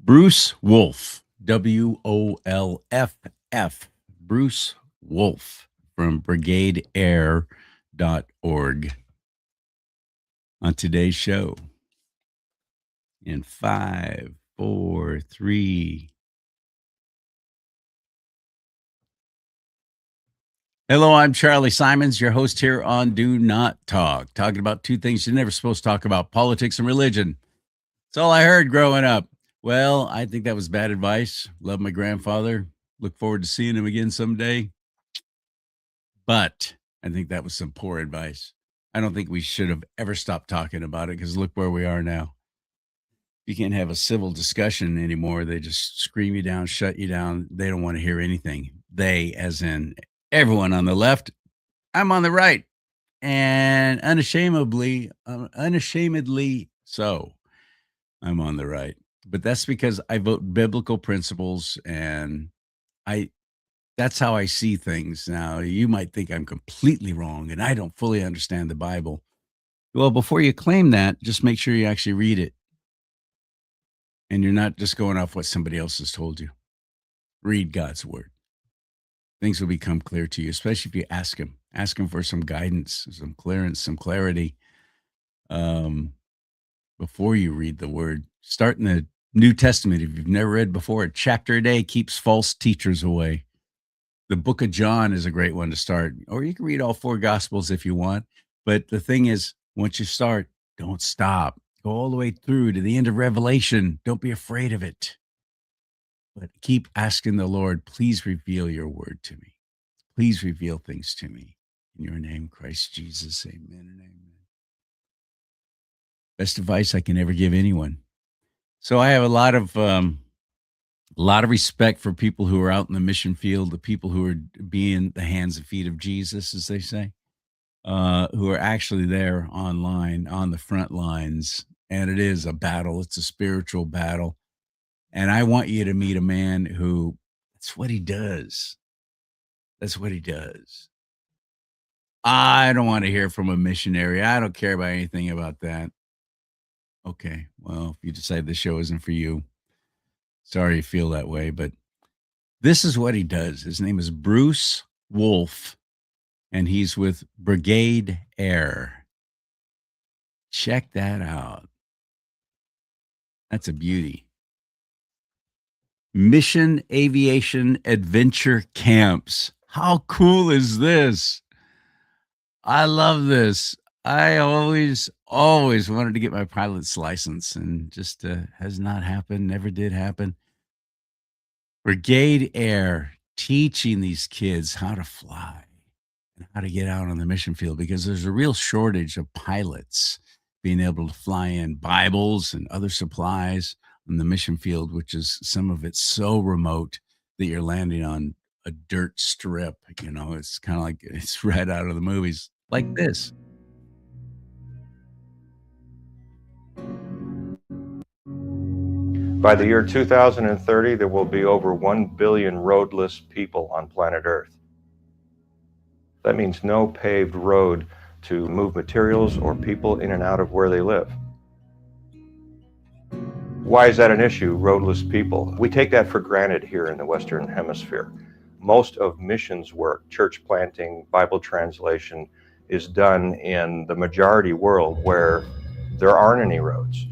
Bruce Wolff, Wolff, Bruce Wolff from BrigadeAIR.org on today's show. In 5, 4, 3. Hello, I'm Charlie Simons, your host here on Do Not Talk, talking about two things you're never supposed to talk about: politics and religion. That's all I heard growing up. Well, I think that was bad advice. Love my grandfather. Look forward to seeing him again someday. But I think that was some poor advice. I don't think we should have ever stopped talking about it, because look where we are now. You can't have a civil discussion anymore. They just scream you down, shut you down. They don't want to hear anything. They, as in everyone on the left, I'm on the right, and unashamedly so, I'm on the right. But that's because I vote biblical principles, and that's how I see things. Now, you might think I'm completely wrong and I don't fully understand the Bible. Well, before you claim that, just make sure you actually read it, and you're not just going off what somebody else has told you. Read God's word. Things will become clear to you, especially if you ask him. Ask him for some guidance, some clearance, some clarity before you read the word. Start in the New Testament. If you've never read before, a chapter a day keeps false teachers away. The book of John is a great one to start, or you can read all 4 gospels if you want. But the thing is, once you start, don't stop. Go all the way through to the end of Revelation. Don't be afraid of it. But keep asking the Lord, please reveal your word to me. Please reveal things to me. In your name, Christ Jesus, amen and amen. Best advice I can ever give anyone. So I have a lot of respect for people who are out in the mission field, the people who are being the hands and feet of Jesus, as they say, who are actually there online on the front lines. And it is a battle. It's a spiritual battle. And I want you to meet a man who, that's what he does. That's what he does. I don't want to hear from a missionary. I don't care about anything about that. Okay, well, if you decide the show isn't for you, sorry you feel that way, but this is what he does. His name is Bruce Wolff, and he's with Brigade Air. Check that out. That's a beauty. Mission Aviation Adventure Camps. How cool is this? I love this. I always wanted to get my pilot's license, and just has not happened, never did happen. Brigade Air teaching these kids how to fly and how to get out on the mission field, because there's a real shortage of pilots being able to fly in Bibles and other supplies on the mission field, which is some of it so remote that you're landing on a dirt strip. You know, it's kind of like it's right out of the movies, like this. By the year 2030, there will be over 1 billion roadless people on planet Earth. That means no paved road to move materials or people in and out of where they live. Why is that an issue, roadless people? We take that for granted here in the Western Hemisphere. Most of missions work, church planting, Bible translation, is done in the majority world where there aren't any roads.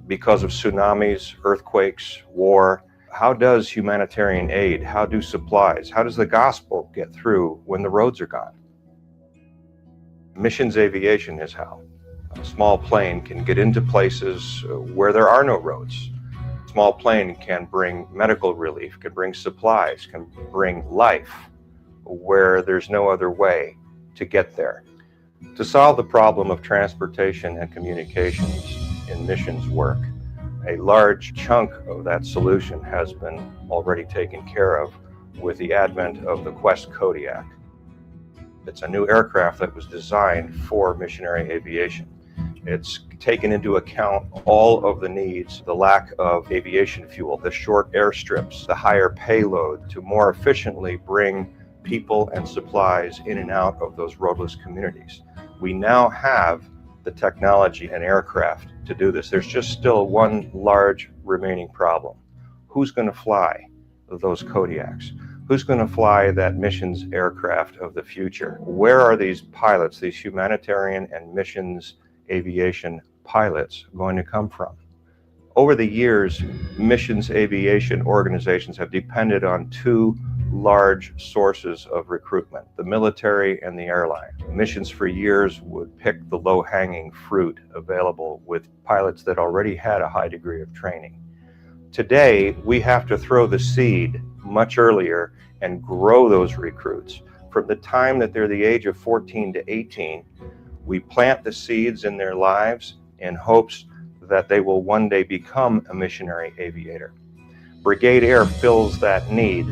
Because of tsunamis, earthquakes, war, how does humanitarian aid, how do supplies, how does the gospel get through when the roads are gone? Missions aviation is how. A small plane can get into places where there are no roads. A small plane can bring medical relief, can bring supplies, can bring life where there's no other way to get there. To solve the problem of transportation and communications in missions work, a large chunk of that solution has been already taken care of with the advent of the Quest Kodiak. It's a new aircraft that was designed for missionary aviation. It's taken into account all of the needs, the lack of aviation fuel, the short airstrips, the higher payload, to more efficiently bring people and supplies in and out of those roadless communities. We now have the technology and aircraft to do this. There's just still one large remaining problem. Who's going to fly those Kodiaks? Who's going to fly that missions aircraft of the future? Where are these pilots, these humanitarian and missions aviation pilots, going to come from? Over the years, missions aviation organizations have depended on two large sources of recruitment, the military and the airline. Missions for years would pick the low-hanging fruit available with pilots that already had a high degree of training. Today, we have to throw the seed much earlier and grow those recruits. From the time that they're the age of 14 to 18, we plant the seeds in their lives in hopes that they will one day become a missionary aviator. Brigade Air fills that need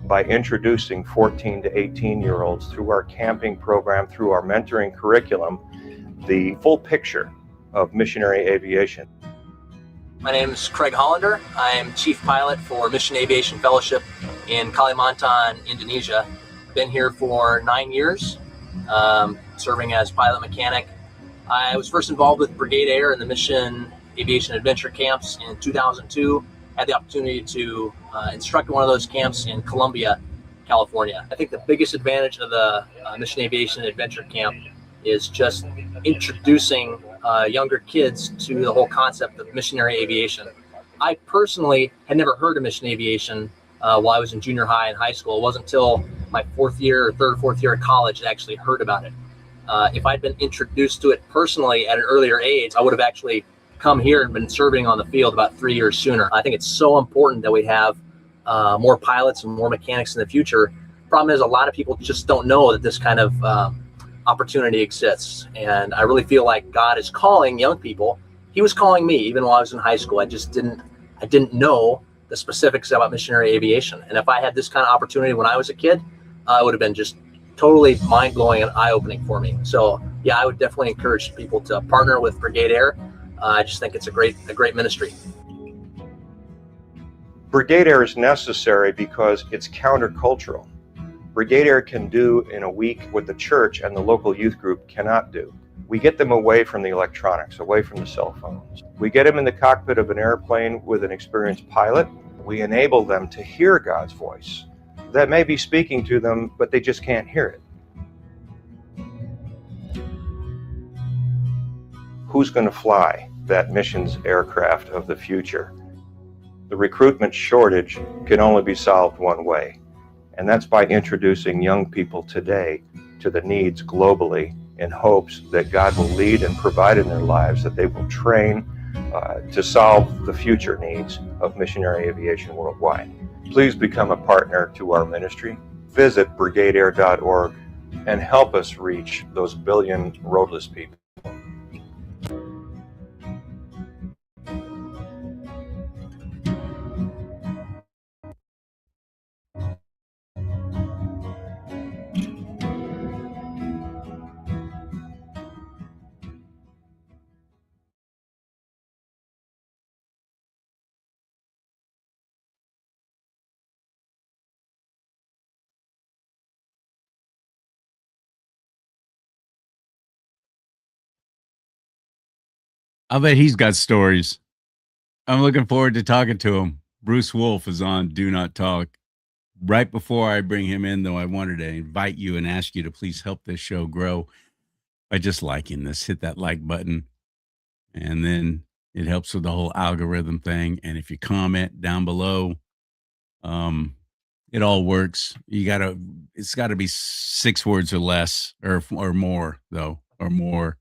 by introducing 14 to 18-year-olds through our camping program, through our mentoring curriculum, the full picture of missionary aviation. My name is Craig Hollander. I am Chief Pilot for Mission Aviation Fellowship in Kalimantan, Indonesia. Been here for 9 years, serving as pilot mechanic. I was first involved with Brigade Air in the Mission Aviation Adventure Camps in 2002. Had the opportunity to instruct one of those camps in Columbia, California. I think the biggest advantage of the Mission Aviation Adventure Camp is just introducing younger kids to the whole concept of missionary aviation. I personally had never heard of mission aviation while I was in junior high and high school. It wasn't until my fourth or fourth year of college that I actually heard about it. If I'd been introduced to it personally at an earlier age, I would have actually come here and been serving on the field about 3 years sooner. I think it's so important that we have more pilots and more mechanics in the future. Problem is, a lot of people just don't know that this kind of opportunity exists. And I really feel like God is calling young people. He was calling me even while I was in high school. I didn't know the specifics about missionary aviation. And if I had this kind of opportunity when I was a kid, it would have been just totally mind-blowing and eye-opening for me. So yeah, I would definitely encourage people to partner with Brigade Air. I just think it's a great ministry. Brigade Air is necessary because it's countercultural. Brigade Air can do in a week what the church and the local youth group cannot do. We get them away from the electronics, away from the cell phones. We get them in the cockpit of an airplane with an experienced pilot. We enable them to hear God's voice that may be speaking to them, but they just can't hear it. Who's going to fly that missions aircraft of the future? The recruitment shortage can only be solved one way, and that's by introducing young people today to the needs globally in hopes that God will lead and provide in their lives, that they will train to solve the future needs of missionary aviation worldwide. Please become a partner to our ministry. Visit brigadeair.org and help us reach those billion roadless people. I bet he's got stories. I'm looking forward to talking to him. Bruce Wolff is on Do Not Talk. Right before I bring him in, though, I wanted to invite you and ask you to please help this show grow by just liking this. Hit that like button, and then it helps with the whole algorithm thing. And if you comment down below, it all works. It's gotta be 6 words or less, or more though, or more,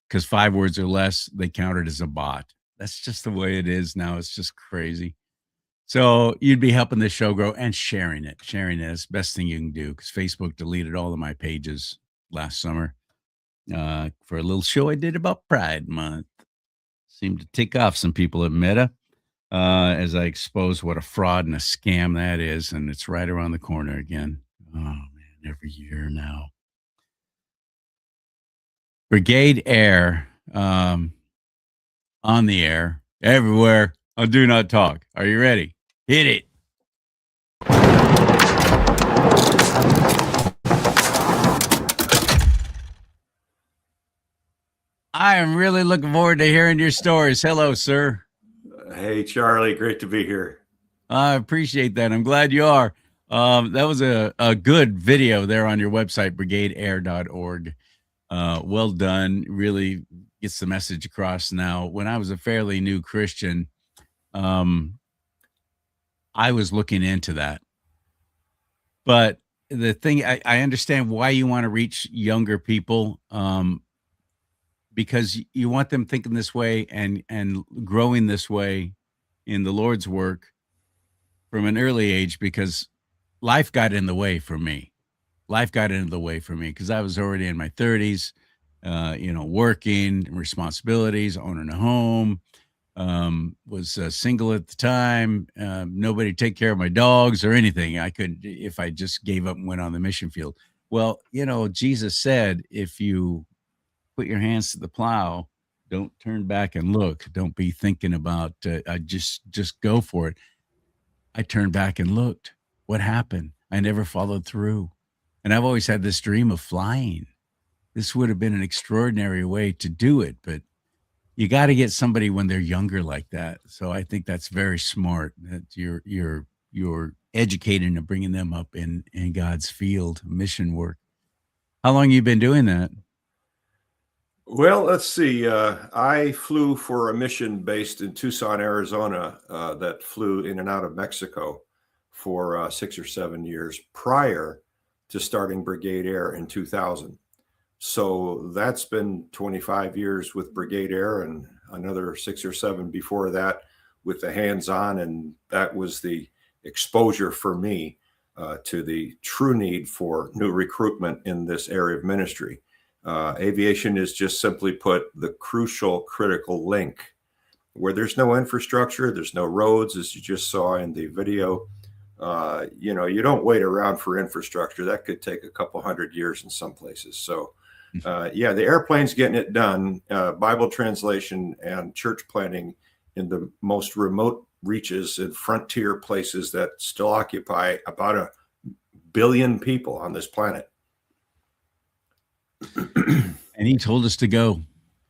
because 5 words or less, they count it as a bot. That's just the way it is now. It's just crazy. So you'd be helping this show grow and sharing it. Sharing it is the best thing you can do, because Facebook deleted all of my pages last summer for a little show I did about Pride Month. Seemed to tick off some people at Meta as I expose what a fraud and a scam that is. And it's right around the corner again. Oh, man, every year now. Brigade Air on the air everywhere on Do Not Talk. Are you ready? Hit it. I am really looking forward to hearing your stories. Hello, sir. Hey, Charlie, great to be here. I appreciate that. I'm glad you are. That was a good video there on your website, brigadeair.org. Well done. Really gets the message across now. When I was a fairly new Christian, I was looking into that. But the thing, I understand why you want to reach younger people, because you want them thinking this way and growing this way in the Lord's work from an early age, because life got in the way for me. Life got into the way for me because I was already in my 30s, working, responsibilities, owning a home, was single at the time. Nobody take care of my dogs or anything. I couldn't, if I just gave up and went on the mission field. Well, Jesus said, if you put your hands to the plow, don't turn back and look. Don't be thinking about, just go for it. I turned back and looked. What happened? I never followed through. And I've always had this dream of flying. This would have been an extraordinary way to do it, but you got to get somebody when they're younger like that. So I think that's very smart that you're educating and bringing them up in God's field, mission work. How long you been doing that? Well, let's see. I flew for a mission based in Tucson, Arizona, that flew in and out of Mexico for 6 or 7 years prior to starting Brigade Air in 2000. So that's been 25 years with Brigade Air and another 6 or 7 before that with the hands-on. And that was the exposure for me to the true need for new recruitment in this area of ministry. Aviation is just simply put the crucial, critical link where there's no infrastructure, there's no roads, as you just saw in the video. You don't wait around for infrastructure. That could take a couple hundred years in some places. So, the airplane's getting it done. Bible translation and church planting in the most remote reaches and frontier places that still occupy about 1 billion people on this planet. And he told us to go.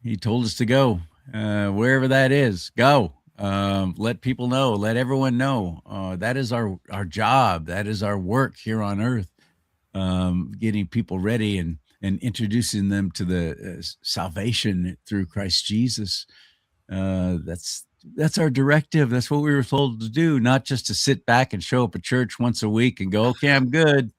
He told us to go wherever that is. Go. Let people know. Let everyone know. That is our job. That is our work here on earth. Getting people ready and introducing them to the salvation through Christ Jesus. That's our directive. That's what we were told to do. Not just to sit back and show up at church once a week and go, okay, I'm good.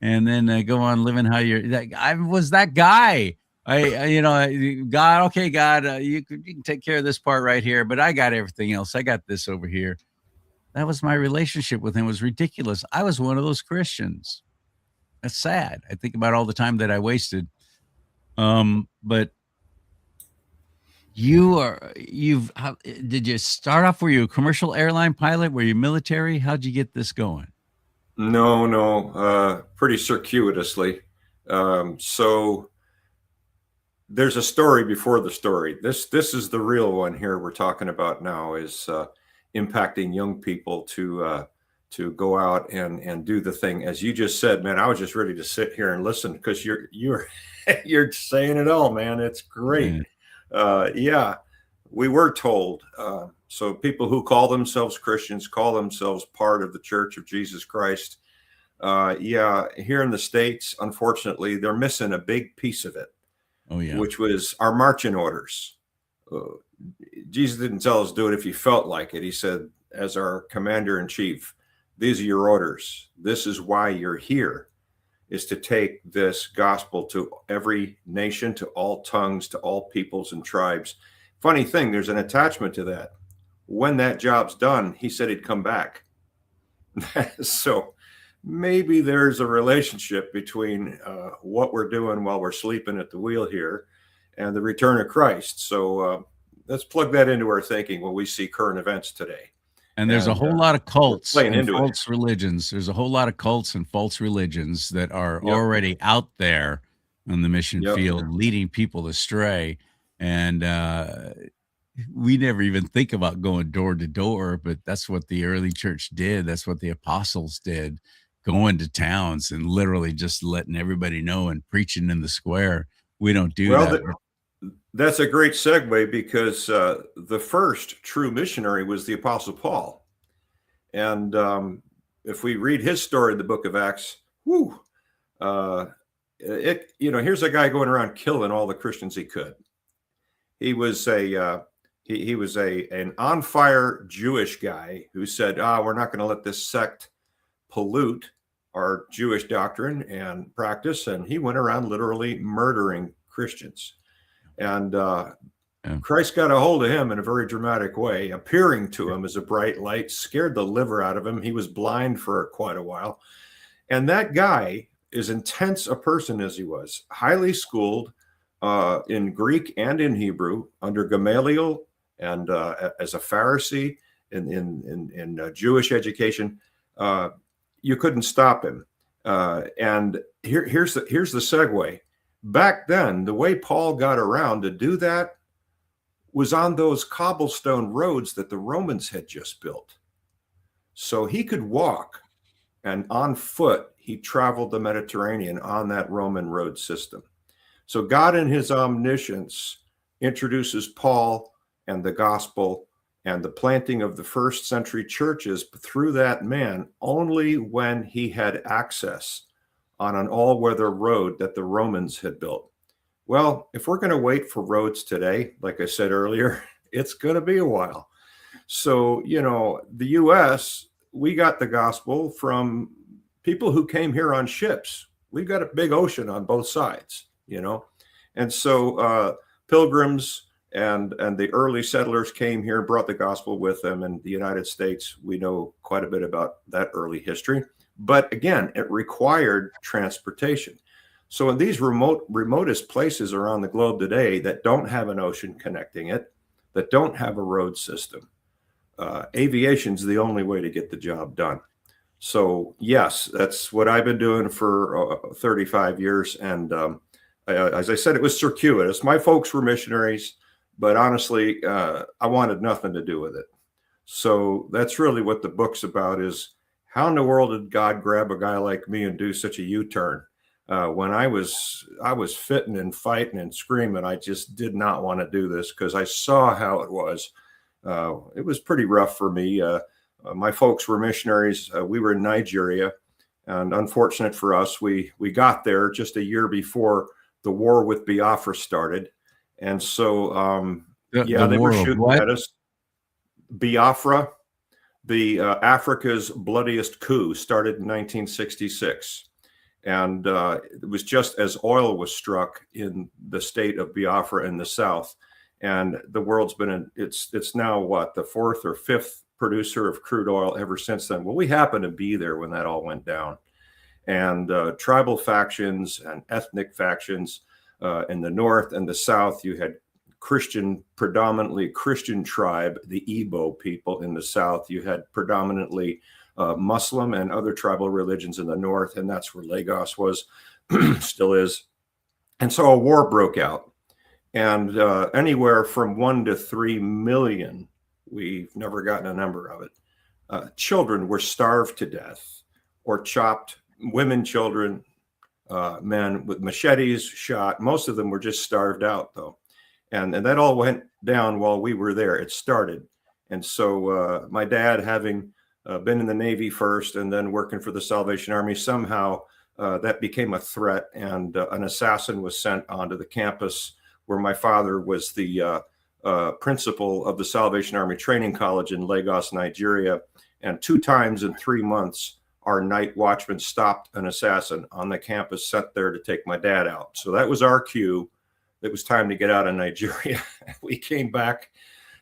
And then go on living how I was that guy. God, okay, God, you can take care of this part right here, but I got everything else. I got this over here. That was my relationship with him. It was ridiculous. I was one of those Christians. That's sad. I think about all the time that I wasted. But did you start off, were you a commercial airline pilot? Were you military? How'd you get this going? No, pretty circuitously. So there's a story before the story. This is the real one here we're talking about now, is impacting young people to go out and do the thing. As you just said, man, I was just ready to sit here and listen because you're you're saying it all, man. It's great. We were told. So people who call themselves Christians call themselves part of the Church of Jesus Christ. Here in the States, unfortunately, they're missing a big piece of it. Oh, yeah. Which was our marching orders. Jesus didn't tell us to do it if he felt like it. He said, as our commander in chief, these are your orders. This is why you're here, is to take this gospel to every nation, to all tongues, to all peoples and tribes. Funny thing, there's an attachment to that. When that job's done, he said he'd come back. So maybe there's a relationship between what we're doing while we're sleeping at the wheel here and the return of Christ. So let's plug that into our thinking when we see current events today. And there's a whole lot of cults and false it. religions. There's a whole lot of cults and false religions that are already out there on the mission field, leading people astray. And we never even think about going door to door, but that's what the early church did. That's what the apostles did, going to towns and literally just letting everybody know and preaching in the square. We don't do that. That's a great segue because the first true missionary was the Apostle Paul. And if we read his story in the book of Acts, whew, here's a guy going around killing all the Christians he could. He was he was an on fire Jewish guy who said, we're not going to let this sect pollute our Jewish doctrine and practice. And he went around literally murdering Christians. And Christ got a hold of him in a very dramatic way, appearing to him as a bright light, scared the liver out of him. He was blind for quite a while. And that guy, as intense a person as he was, highly schooled in Greek and in Hebrew, under Gamaliel, and as a Pharisee in Jewish education, you couldn't stop him. And here's the segue. Back then, the way Paul got around to do that was on those cobblestone roads that the Romans had just built. So he could walk, and on foot, he traveled the Mediterranean on that Roman road system. So God in his omniscience introduces Paul and the gospel and the planting of the first century churches through that man only when he had access on an all-weather road that the Romans had built. Well, if we're going to wait for roads today, like I said earlier, it's going to be a while. So, the U.S., we got the gospel from people who came here on ships. We've got a big ocean on both sides, And so pilgrims and the early settlers came here and brought the gospel with them. In the United States, we know quite a bit about that early history. But again, it required transportation. So in these remotest places around the globe today that don't have an ocean connecting it, that don't have a road system, aviation's the only way to get the job done. So yes, that's what I've been doing for 35 years. And as I said, it was circuitous. My folks were missionaries, but honestly, I wanted nothing to do with it. So that's really what the book's about, is how in the world did God grab a guy like me and do such a U-turn? When I was fitting and fighting and screaming, I just did not want to do this because I saw how it was. It was pretty rough for me. My folks were missionaries. We were in Nigeria, and unfortunate for us, we got there just a year before the war with Biafra started. And so, they were shooting at us. Biafra, Africa's bloodiest coup, started in 1966. And it was just as oil was struck in the state of Biafra in the south. And the world's been it's now what, the fourth or fifth producer of crude oil ever since then. Well, we happened to be there when that all went down. And tribal factions and ethnic factions in the north and the south, you had predominantly Christian tribe, the Igbo people in the south. You had predominantly Muslim and other tribal religions in the north, and that's where Lagos was, still is. And so a war broke out, and anywhere from 1 to 3 million, we've never gotten a number of it, children were starved to death or chopped, women, children, men with machetes shot. Most of them were just starved out, though. And that all went down while we were there. It started. And so my dad, having been in the Navy first and then working for the Salvation Army, somehow that became a threat, and an assassin was sent onto the campus where my father was the principal of the Salvation Army Training College in Lagos, Nigeria. And 2 times in 3 months, our night watchman stopped an assassin on the campus sent there to take my dad out. So that was our cue. It was time to get out of Nigeria. We came back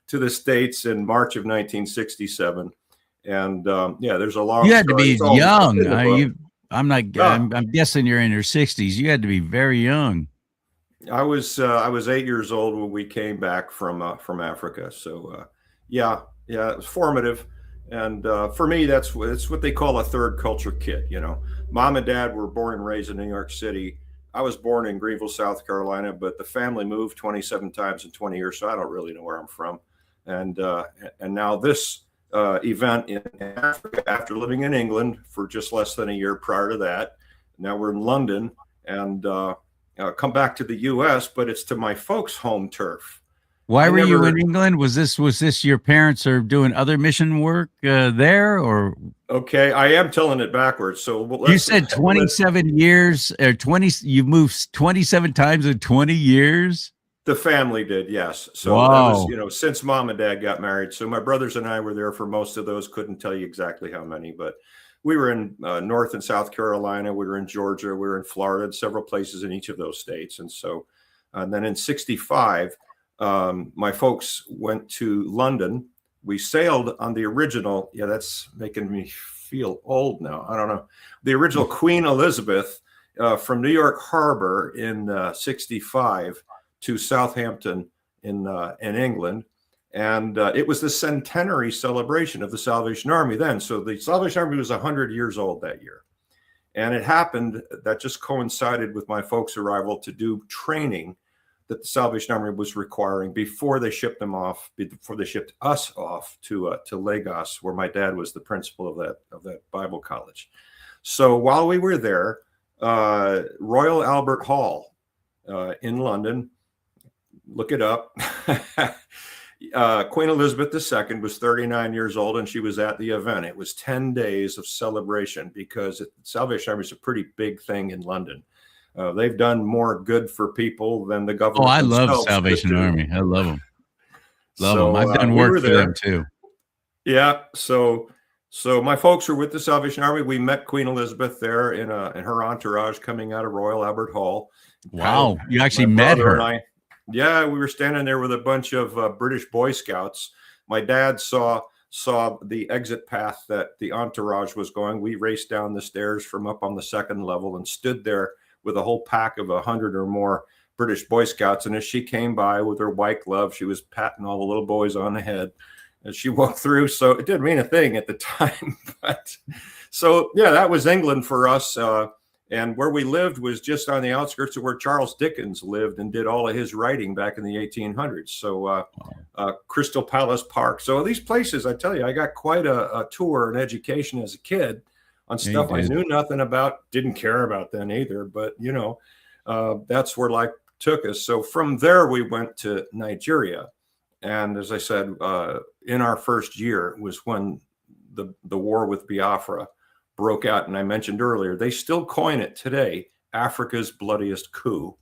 to the States in March of 1967. And there's a long You had story. to be young. I'm guessing you're in your 60s. You had to be very young. I was 8 years old when we came back from Africa. So it was formative. And for me, it's what they call a third culture kid. Mom and dad were born and raised in New York City. I was born in Greenville, South Carolina, but the family moved 27 times in 20 years, so I don't really know where I'm from. And now this event in Africa, after living in England for just less than a year prior to that, now we're in London, and come back to the U.S., but it's to my folks' home turf. Why were you in England? Was this your parents are doing other mission work there, or? Okay, I am telling it backwards. So You said 27 years or 20. You moved 27 times in 20 years. The family did, yes. So wow. That was, you know, since mom and dad got married. So my brothers and I were there for most of those. Couldn't tell you exactly how many, but we were in North and South Carolina. We were in Georgia. We were in Florida, and several places in each of those states. And so, then in '65, my folks went to London. We sailed on the original. Yeah, that's making me feel old now. I don't know. The original Queen Elizabeth from New York Harbor in '65 to Southampton in England. And it was the centenary celebration of the Salvation Army then. So the Salvation Army was 100 years old that year. And it happened that just coincided with my folks' arrival to do training that the Salvation Army was requiring before they shipped them off, before they shipped us off to Lagos, where my dad was the principal of that Bible college. So while we were there, Royal Albert Hall in London, look it up. Queen Elizabeth II was 39 years old, and she was at the event. It was 10 days of celebration because Salvation Army is a pretty big thing in London. They've done more good for people than the government. Oh, I love Salvation Army. I love them. Love them. I've done work for them too. Yeah. So my folks were with the Salvation Army. We met Queen Elizabeth there in her entourage coming out of Royal Albert Hall. Wow. You actually met her. Yeah, we were standing there with a bunch of British Boy Scouts. My dad saw the exit path that the entourage was going. We raced down the stairs from up on the second level and stood there with a whole pack of 100 or more British Boy Scouts. And as she came by with her white glove, she was patting all the little boys on the head as she walked through. So it didn't mean a thing at the time. But so, yeah, that was England for us. And where we lived was just on the outskirts of where Charles Dickens lived and did all of his writing back in the 1800s. So Crystal Palace Park. So these places, I tell you, I got quite a tour and education as a kid on stuff I knew nothing about, didn't care about then either. But, you know, that's where life took us. So from there, we went to Nigeria. And as I said, in our first year was when the war with Biafra broke out. And I mentioned earlier, they still coin it today, Africa's bloodiest coup.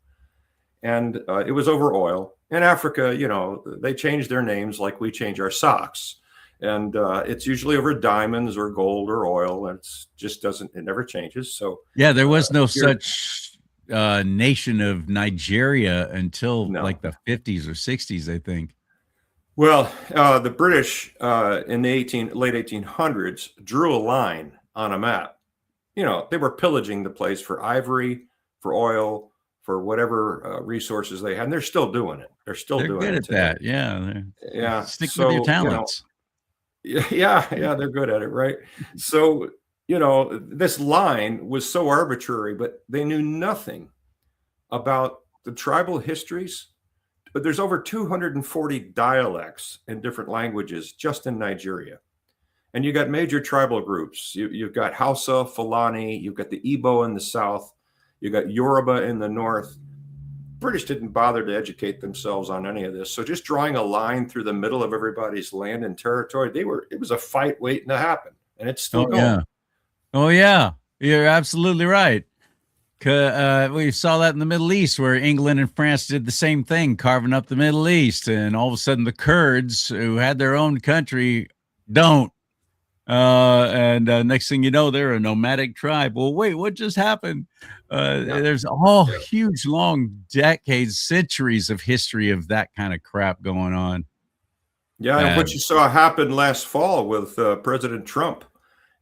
And it was over oil. In Africa, you know, they change their names like we change our socks. And it's usually over diamonds or gold or oil. And it never changes. So yeah, there was no such nation of Nigeria until like the 50s or 60s, I think. Well, the British in the late 1800s drew a line on a map. You know, they were pillaging the place for ivory, for oil, for whatever resources they had. And they're still doing it. They're doing good it at today. That. Yeah. Yeah. Stick with your talents. You know, yeah, they're good at it, right? So, you know, this line was so arbitrary, but they knew nothing about the tribal histories. But there's over 240 dialects in different languages just in Nigeria. And you got major tribal groups. You've got Hausa, Fulani, you've got the Igbo in the south, you got Yoruba in the north. British didn't bother to educate themselves on any of this. So just drawing a line through the middle of everybody's land and territory, it was a fight waiting to happen. And it's still going. Yeah. Oh, yeah. You're absolutely right. We saw that in the Middle East, where England and France did the same thing, carving up the Middle East. And all of a sudden the Kurds, who had their own country, don't. And next thing you know, they're a nomadic tribe. Well, wait, what just happened? There's huge, long decades, centuries of history of that kind of crap going on. Yeah, and what you saw happen last fall with President Trump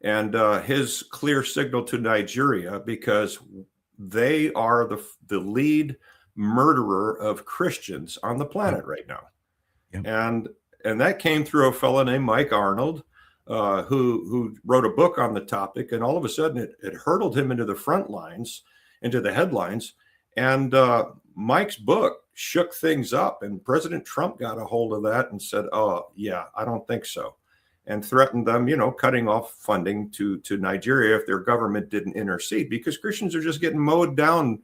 and his clear signal to Nigeria, because they are the lead murderer of Christians on the planet right now. Yep. And that came through a fellow named Mike Arnold, who wrote a book on the topic, and all of a sudden it hurtled him into the front lines, into the headlines. And Mike's book shook things up, and President Trump got a hold of that and said, oh, yeah, I don't think so. And threatened them, cutting off funding to Nigeria if their government didn't intercede, because Christians are just getting mowed down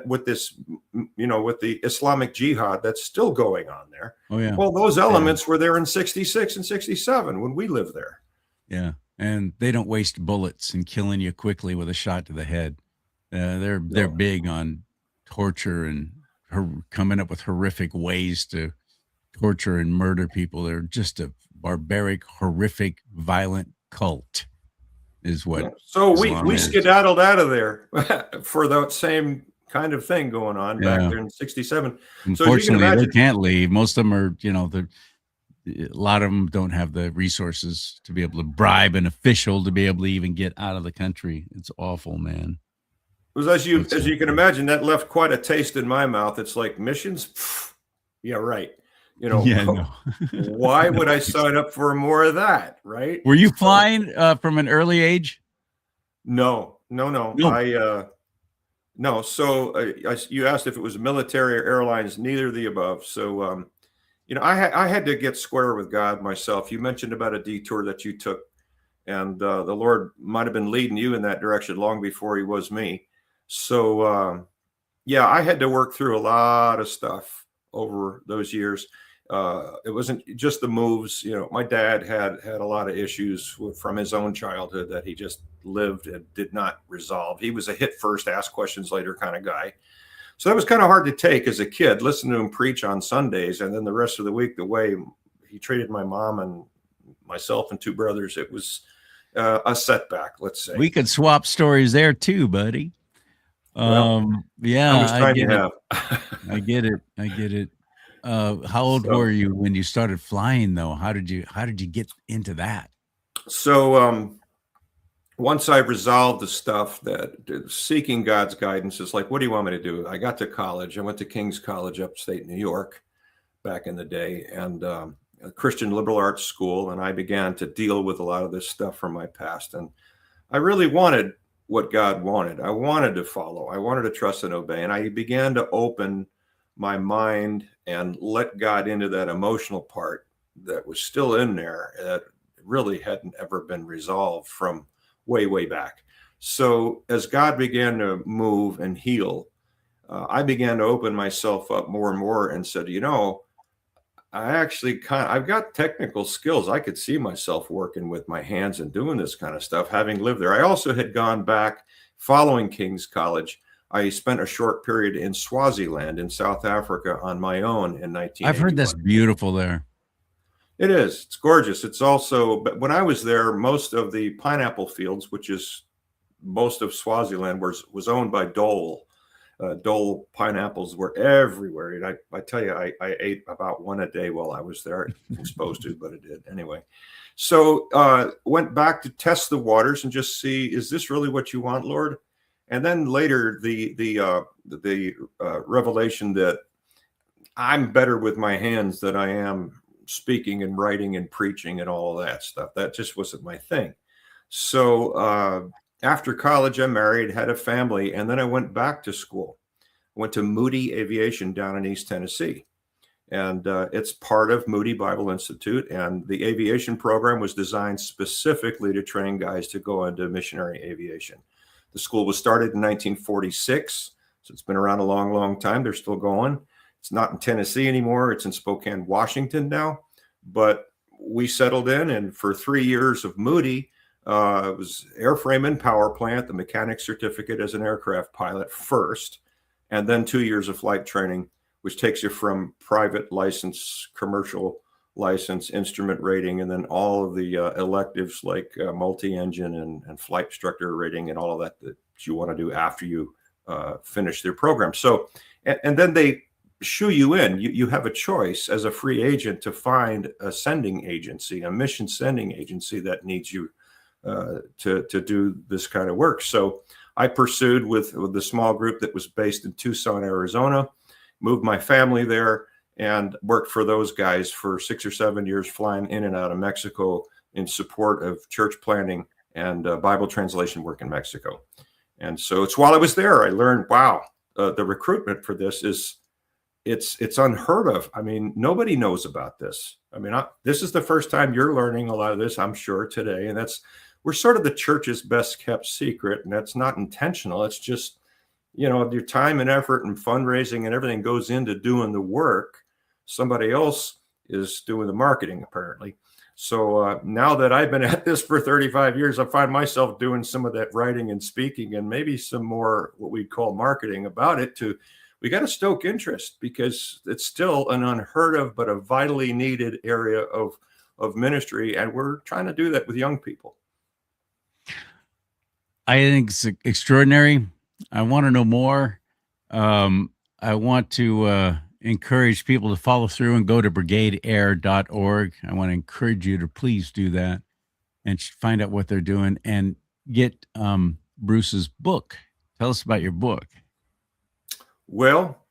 with this, with the Islamic Jihad that's still going on there. Oh yeah. Well, those elements were there in 66 and 67 when we lived there. Yeah. And they don't waste bullets and killing you quickly with a shot to the head. They're big on torture and coming up with horrific ways to torture and murder people. They're just a barbaric, horrific, violent cult is what. So we skedaddled out of there for that same kind of thing going on back there in 67. Unfortunately, they can't leave. Most of them are, a lot of them don't have the resources to be able to bribe an official to be able to even get out of the country. It's awful, man. Because as you can imagine, that left quite a taste in my mouth. It's like missions. Yeah, right. Why would I sign up for more of that? Right. Were you flying from an early age? No. No. So you asked if it was military or airlines, neither of the above. So, I had to get square with God myself. You mentioned about a detour that you took, and the Lord might have been leading you in that direction long before he was me. So, I had to work through a lot of stuff over those years. It wasn't just the moves. My dad had a lot of issues from his own childhood that he just lived and did not resolve. He was a hit first, ask questions later kind of guy. So that was kind of hard to take as a kid, listen to him preach on Sundays. And then the rest of the week, the way he treated my mom and myself and two brothers, it was a setback, let's say. We could swap stories there too, buddy. How much time do you have? I get it. How old were you when you started flying, though? How did you get into that? So once I resolved the stuff, that seeking God's guidance is like, what do you want me to do? I got to college. I went to King's College, upstate New York, back in the day, and a Christian liberal arts school. And I began to deal with a lot of this stuff from my past. And I really wanted what God wanted. I wanted to follow. I wanted to trust and obey. And I began to open my mind and let God into that emotional part that was still in there that really hadn't ever been resolved from way back. So as God began to move and heal, I began to open myself up more and more and said, I've got technical skills. I could see myself working with my hands and doing this kind of stuff, having lived there. I also had gone back following King's College. I spent a short period in Swaziland in South Africa on my own in 1981. I've heard that's beautiful there. It is. It's gorgeous. It's also, but when I was there, most of the pineapple fields, which is most of Swaziland, was owned by Dole. Dole pineapples were everywhere. And I tell you, I ate about one a day while I was there. I wasn't supposed to, but I did anyway. So went back to test the waters and just see, is this really what you want, Lord? And then later, the revelation that I'm better with my hands than I am speaking and writing and preaching and all of that stuff. That just wasn't my thing. So after college, I married, had a family, and then I went back to school. I went to Moody Aviation down in East Tennessee. And it's part of Moody Bible Institute. And the aviation program was designed specifically to train guys to go into missionary aviation. The school was started in 1946, so it's been around a long time. They're still going. It's not in Tennessee anymore. It's in Spokane, Washington now. But we settled in, and for 3 years of Moody, it was airframe and power plant, the mechanic certificate as an aircraft pilot first, and then 2 years of flight training, which takes you from private license, commercial license, instrument rating, and then all of the electives like multi-engine and flight instructor rating and all of that you want to do after you finish their program. So, and then they shoo you in. You have a choice as a free agent to find a sending agency, a mission sending agency that needs you to do this kind of work. So I pursued with the small group that was based in Tucson, Arizona, moved my family there, and worked for those guys for 6 or 7 years, flying in and out of Mexico in support of church planting and Bible translation work in Mexico. And so it's while I was there, I learned, wow, the recruitment for this it's unheard of. I mean, nobody knows about this. I mean, this is the first time you're learning a lot of this, I'm sure, today. And we're sort of the church's best kept secret, and that's not intentional. It's just, you know, your time and effort and fundraising and everything goes into doing the work. Somebody else is doing the marketing, apparently. So now that I've been at this for 35 years, I find myself doing some of that writing and speaking, and maybe some more what we call marketing about it. We got to stoke interest, because it's still an unheard of but a vitally needed area of ministry, and we're trying to do that with young people. I think it's extraordinary. I want to know more. I want to encourage people to follow through and go to brigadeair.org. I want to encourage you to please do that and find out what they're doing, and get Bruce's book. Tell us about your book. Well,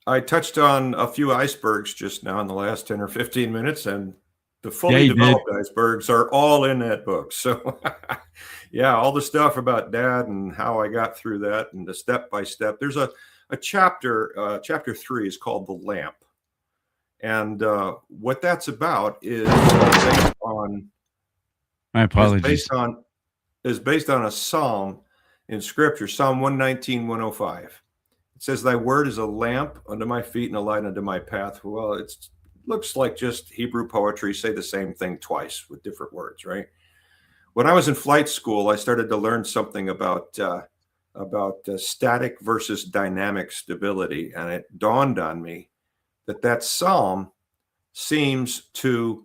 I touched on a few icebergs just now in the last 10 or 15 minutes, and the fully developed icebergs are all in that book. So yeah, all the stuff about Dad and how I got through that, and the step-by-step. There's a chapter, chapter 3 is called The Lamp. And what that's about is based on, my apologies, is based on a Psalm in Scripture, Psalm 119, 105. It says, "Thy word is a lamp unto my feet and a light unto my path." Well, it looks like just Hebrew poetry. Say the same thing twice with different words, right? When I was in flight school, I started to learn something about static versus dynamic stability, and it dawned on me that psalm seems to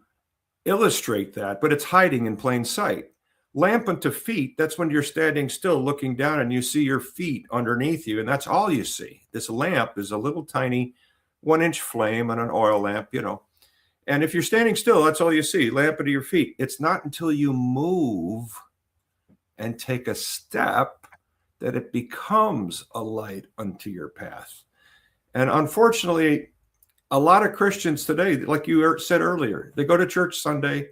illustrate that, but it's hiding in plain sight. Lamp unto feet, that's when you're standing still looking down and you see your feet underneath you, and that's all you see. This lamp is a little tiny 1-inch flame on an oil lamp, you know. And if you're standing still, that's all you see, lamp under your feet. It's not until you move and take a step that it becomes a light unto your path. And unfortunately, a lot of Christians today, like you said earlier, they go to church Sunday,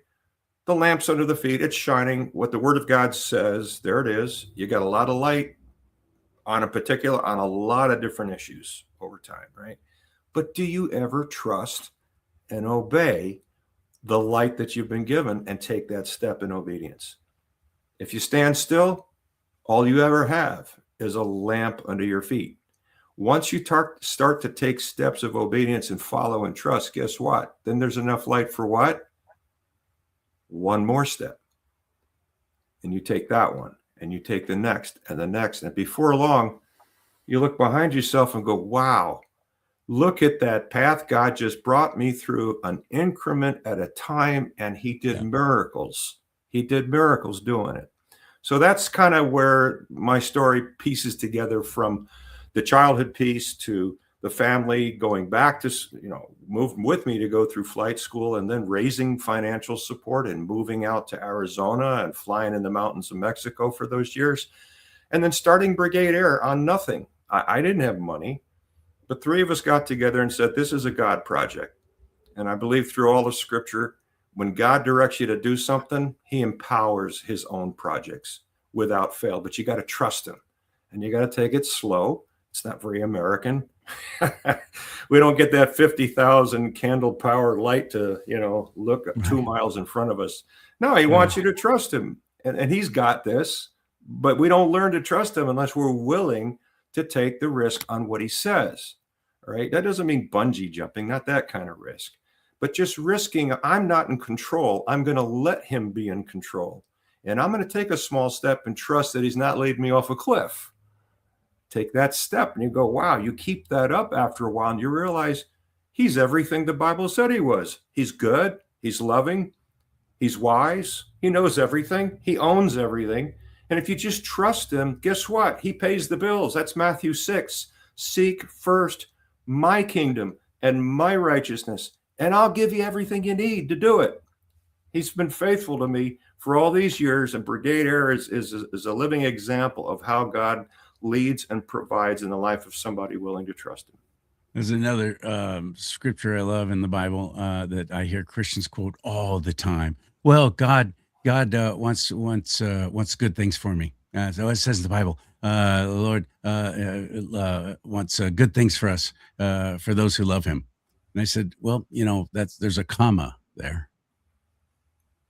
the lamp's under the feet, it's shining, what the Word of God says, there it is. You got a lot of light on a lot of different issues over time, right? But do you ever trust and obey the light that you've been given and take that step in obedience? If you stand still, all you ever have is a lamp under your feet. Once you start to take steps of obedience and follow and trust, guess what? Then there's enough light for what? One more step. And you take that one, and you take the next and the next. And before long, you look behind yourself and go, wow, look at that path God just brought me through, an increment at a time, and he did miracles. He did miracles doing it. So that's kind of where my story pieces together, from the childhood piece to the family going back to, moving with me to go through flight school, and then raising financial support and moving out to Arizona and flying in the mountains of Mexico for those years. And then starting Brigade Air on nothing. I didn't have money, but 3 of us got together and said, this is a God project. And I believe through all of Scripture, when God directs you to do something, he empowers his own projects without fail. But you got to trust him, and you got to take it slow. It's not very American. We don't get that 50,000 candle power light to, look 2 miles in front of us. No, he wants you to trust him, and he's got this, but we don't learn to trust him unless we're willing to take the risk on what he says. All right. That doesn't mean bungee jumping, not that kind of risk, but just risking. I'm not in control. I'm going to let him be in control. And I'm going to take a small step and trust that he's not leading me off a cliff. Take that step, and you go, wow, you keep that up after a while, and you realize he's everything the Bible said he was. He's good. He's loving. He's wise. He knows everything. He owns everything. And if you just trust him, guess what? He pays the bills. That's Matthew 6. Seek first my kingdom and my righteousness, and I'll give you everything you need to do it. He's been faithful to me for all these years, and Brigade Air is a living example of how God leads and provides in the life of somebody willing to trust him. There's another scripture I love in the Bible that I hear Christians quote all the time. Well, God wants good things for me. So it says in the Bible, the Lord wants good things for us, for those who love him. And I said, well, there's a comma there.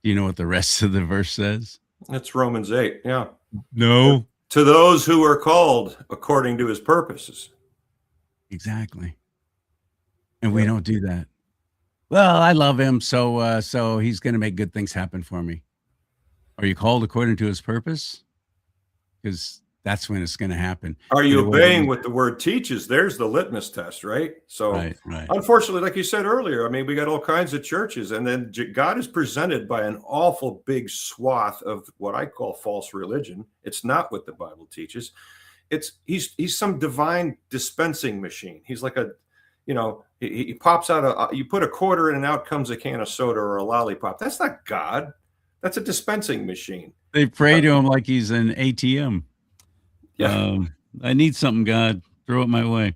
Do you know what the rest of the verse says? That's Romans 8. Yeah. No, To those who are called according to his purposes. Exactly. And we Yep. don't do that. Well, I love him, so he's going to make good things happen for me. Are you called according to his purpose? Because that's when it's going to happen. Are you know, obeying what the word teaches? There's the litmus test, right? So, right. unfortunately, like you said earlier, I mean, we got all kinds of churches, and then God is presented by an awful big swath of what I call false religion. It's not what the Bible teaches. He's some divine dispensing machine. He's like a, he pops out you put a quarter in and out comes a can of soda or a lollipop. That's not God. That's a dispensing machine. They pray to him like he's an ATM. Yeah. I need something, God. Throw it my way.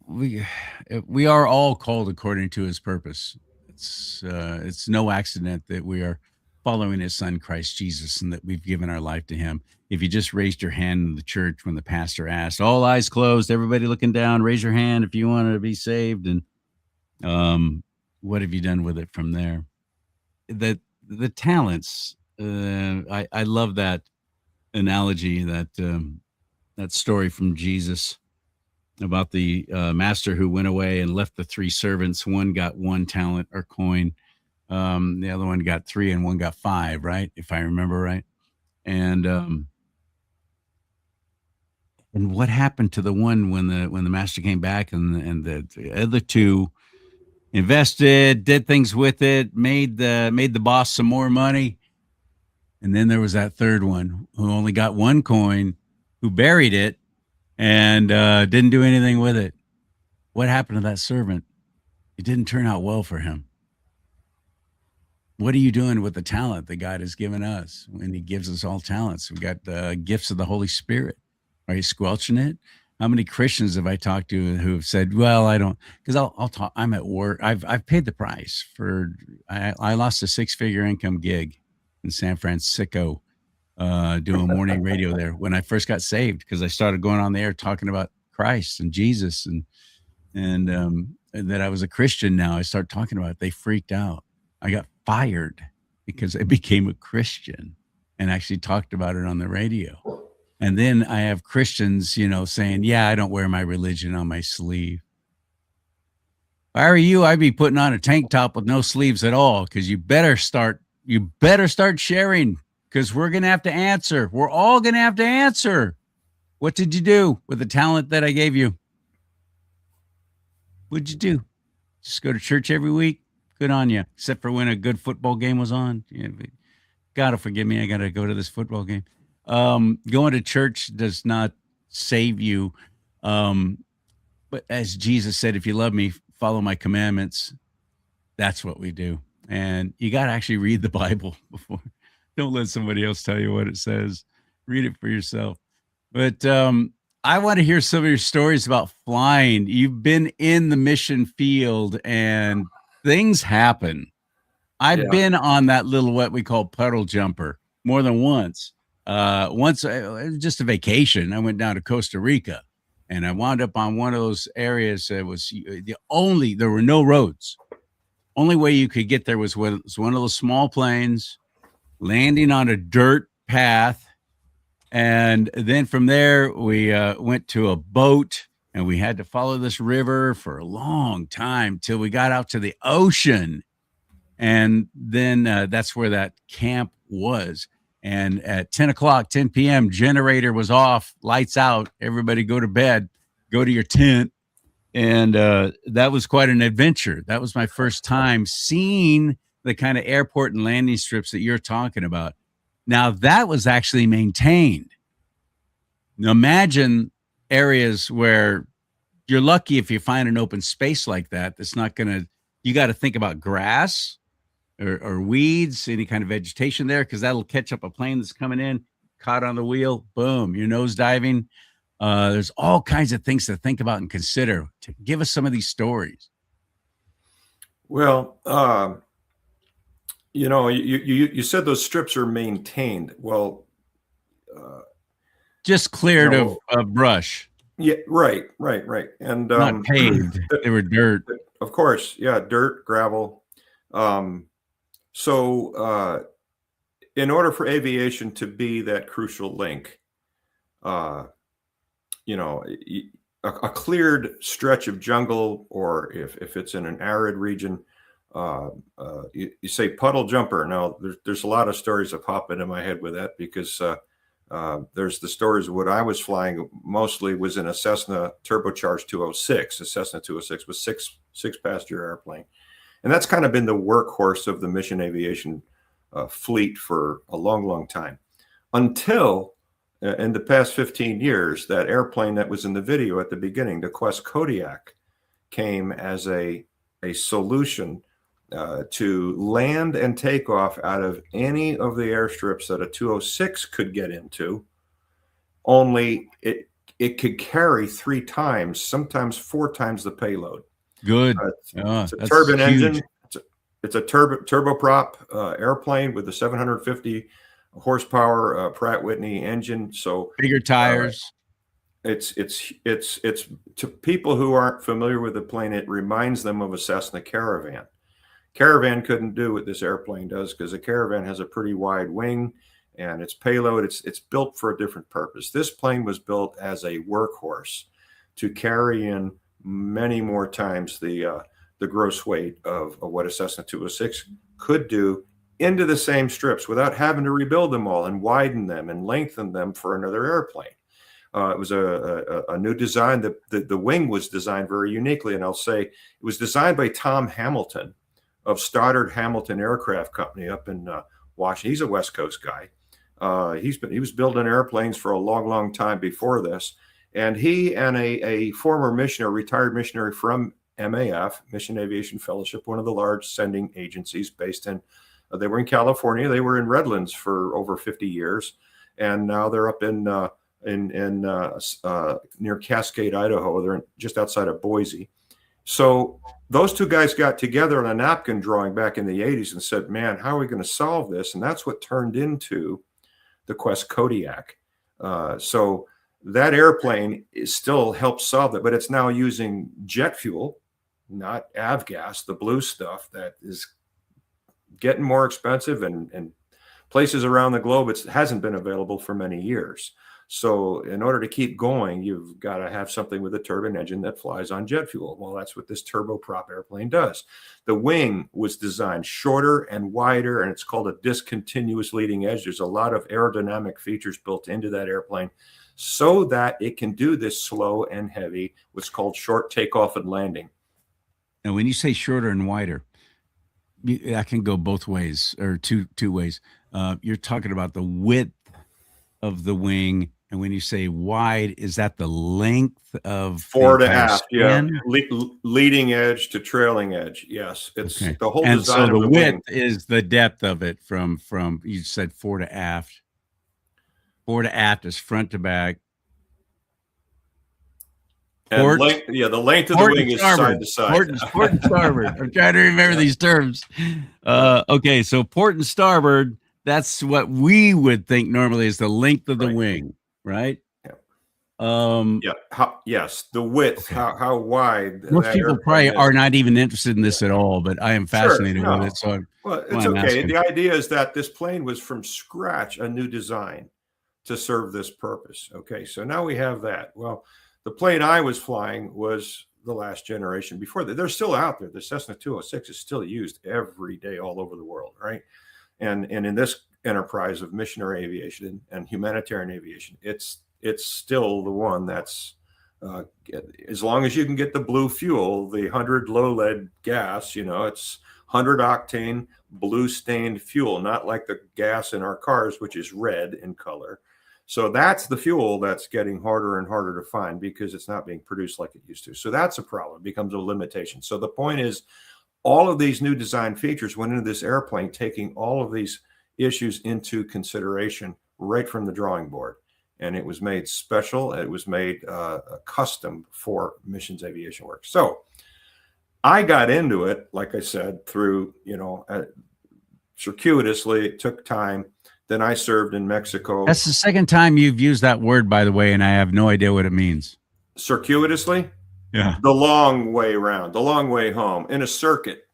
We are all called according to his purpose. It's no accident that we are following his son, Christ Jesus, and that we've given our life to him. If you just raised your hand in the church when the pastor asked, all eyes closed, everybody looking down, raise your hand if you want to be saved. And what have you done with it from there? The talents, I love that analogy, that story from Jesus about the master who went away and left the three servants. One got 1 talent or coin. The other one got 3 and one got 5, right? If I remember right. And what happened to the one when the master came back and the other 2 invested, did things with it, made the boss some more money. And then there was that third one who only got 1 coin, who buried it and didn't do anything with it. What happened to that servant? It didn't turn out well for him. What are you doing with the talent that God has given us when he gives us all talents? We got the gifts of the Holy Spirit. Are you squelching it? How many Christians have I talked to who have said, well, I don't, because I'll talk, I'm at work. I've paid the price I lost a 6-figure income gig in San Francisco, doing morning radio there when I first got saved, because I started going on the air talking about Christ and Jesus and that I was a Christian now. I started talking about it. They freaked out. I got fired because I became a Christian and actually talked about it on the radio. And then I have Christians, saying, yeah, I don't wear my religion on my sleeve. If I were you, I'd be putting on a tank top with no sleeves at all, because you better start sharing, because we're going to have to answer. We're all going to have to answer. What did you do with the talent that I gave you? What'd you do? Just go to church every week? Good on you, except for when a good football game was on. God will forgive me. I got to go to this football game. Going to church does not save you. But as Jesus said, if you love me, follow my commandments. That's what we do. And you got to actually read the Bible before. Don't let somebody else tell you what it says. Read it for yourself. But I want to hear some of your stories about flying. You've been in the mission field and things happen. I've been on that little, what we call puddle jumper, more than once. Once, just a vacation, I went down to Costa Rica and I wound up on one of those areas that was there were no roads. Only way you could get there was one of those small planes landing on a dirt path. And then from there, we went to a boat and we had to follow this river for a long time till we got out to the ocean. And then that's where that camp was. And at 10 p.m., generator was off, lights out, everybody go to bed, go to your tent. And that was quite an adventure. That was my first time seeing the kind of airport and landing strips that you're talking about. Now, that was actually maintained. Now, imagine areas where you're lucky if you find an open space like that. That's not going to, you got to think about grass or weeds, any kind of vegetation there, because that'll catch up a plane that's coming in, caught on the wheel, boom, you're nose diving. There's all kinds of things to think about and consider. Give us some of these stories. Well, you said those strips are maintained. Well, just cleared of brush. Yeah, right. And not paved. They were dirt. Of course, yeah, dirt, gravel. So in order for aviation to be that crucial link, you know, a cleared stretch of jungle, or if it's in an arid region, you say puddle jumper. Now, there's a lot of stories that pop into my head with that, because there's the stories of what I was flying mostly was in a Cessna turbocharged 206. A Cessna 206 was six passenger airplane. And that's kind of been the workhorse of the mission aviation fleet for a long, long time, until in the past 15 years, that airplane that was in the video at the beginning, the Quest Kodiak, came as a solution to land and take off out of any of the airstrips that a 206 could get into. Only it could carry 3 times, sometimes 4 times the payload. Good. It's a turbine engine. It's a turboprop airplane with a 750 horsepower Pratt Whitney engine. So bigger tires. It's to people who aren't familiar with the plane, it reminds them of a Cessna Caravan. Caravan couldn't do what this airplane does, because a Caravan has a pretty wide wing, and its payload, it's built for a different purpose. This plane was built as a workhorse to carry in many more times the gross weight of what a Cessna 206 could do into the same strips without having to rebuild them all and widen them and lengthen them for another airplane. It was a new design. The wing was designed very uniquely, and I'll say it was designed by Tom Hamilton of Stoddard Hamilton Aircraft Company up in Washington. He's a West Coast guy. He was building airplanes for a long, long time before this, and he and a former missionary, retired missionary from MAF, Mission Aviation Fellowship, one of the large sending agencies based in. They were in California. They were in Redlands for over 50 years, and now they're up in near Cascade, Idaho. They're just outside of Boise. So those two guys got together on a napkin drawing back in the 80s and said, man, how are we going to solve this? And that's what turned into the Quest Kodiak. So that airplane still helps solve it, but it's now using jet fuel, not avgas, the blue stuff that is getting more expensive, and places around the globe it hasn't been available for many years. So in order to keep going, you've got to have something with a turbine engine that flies on jet fuel. Well, that's what this turboprop airplane does. The wing was designed shorter and wider, and it's called a discontinuous leading edge. There's a lot of aerodynamic features built into that airplane so that it can do this slow and heavy, what's called short takeoff and landing. And when you say shorter and wider, that can go both ways, or two ways. You're talking about the width of the wing, and when you say wide, is that the length of fore to aft? Yeah, leading edge to trailing edge. Yes, it's okay. The whole design. And so the width wing is the depth of it from you said fore to aft. Fore to aft is front to back. And length, the length of the wing is side to side. Port and starboard. I'm trying to remember these terms. Okay, so port and starboard, that's what we would think normally is the length of the wing, right? Yeah. Yes, the width, okay. How wide. Most people probably are not even interested in this at all, but I am fascinated with it. So it's okay. The idea is that this plane was from scratch a new design to serve this purpose. Okay, so now we have that. Well, the plane I was flying was the last generation before that. They're still out there. The Cessna 206 is still used every day all over the world, right? And in this enterprise of missionary aviation and humanitarian aviation, it's still the one that's, as long as you can get the blue fuel, the 100 low lead gas, it's 100 octane blue stained fuel, not like the gas in our cars, which is red in color. So that's the fuel that's getting harder and harder to find because it's not being produced like it used to. So that's a problem. It becomes a limitation. So the point is, all of these new design features went into this airplane, taking all of these issues into consideration right from the drawing board. And it was made special. It was made custom for missions aviation work. So I got into it, like I said, through, circuitously. It took time. Then I served in Mexico. That's the second time you've used that word, by the way, and I have no idea what it means. Circuitously? Yeah. The long way around, the long way home, in a circuit.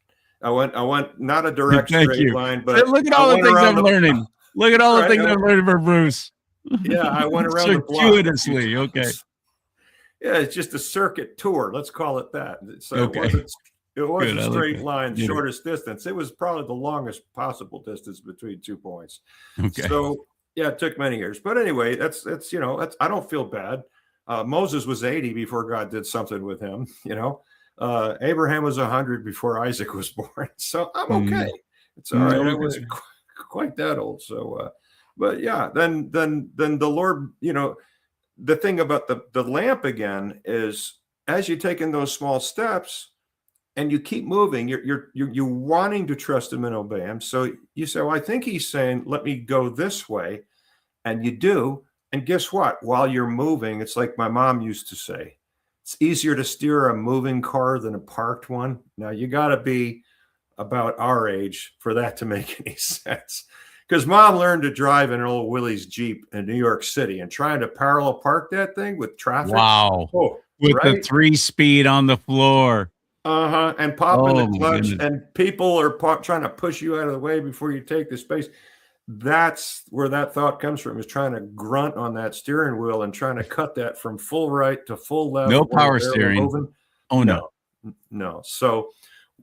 I went not a direct straight line, but look at all the things I'm learning. Look at all the Right, things I've learned from Bruce. yeah, I went around the block a few Circuitously. Okay. times. Yeah, it's just a circuit tour. Let's call it that. So Okay. it wasn't Good, I like straight that. line, Yeah. shortest distance. It was probably the longest possible distance between 2 points. Okay. So yeah, it took many years. But anyway, that's I don't feel bad. Moses was 80 before God did something with him. Abraham was 100 before Isaac was born. So I'm okay. It's all right. I Okay. wasn't quite that old. So, but yeah, then the Lord, the thing about the lamp again is as you're taking those small steps and you keep moving, you're wanting to trust him and obey him. So you say, well, I think he's saying, let me go this way. And you do. And guess what? While you're moving, it's like my mom used to say, it's easier to steer a moving car than a parked one. Now you got to be about our age for that to make any sense. Because mom learned to drive in an old Willie's Jeep in New York City and trying to parallel park that thing with traffic. Wow. Oh, With right? the 3-speed on the floor. And popping Oh, the my clutch, goodness. and people are trying to push you out of the way before you take the space. That's where that thought comes from, is trying to grunt on that steering wheel and trying to cut that from full right to full left. No while power they're steering. moving. Oh, no. No. So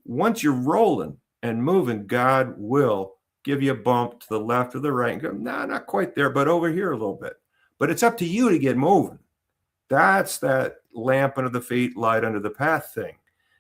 once you're rolling and moving, God will give you a bump to the left or the right and go, nah, not quite there, but over here a little bit. But it's up to you to get moving. That's that lamp under the feet, light under the path thing.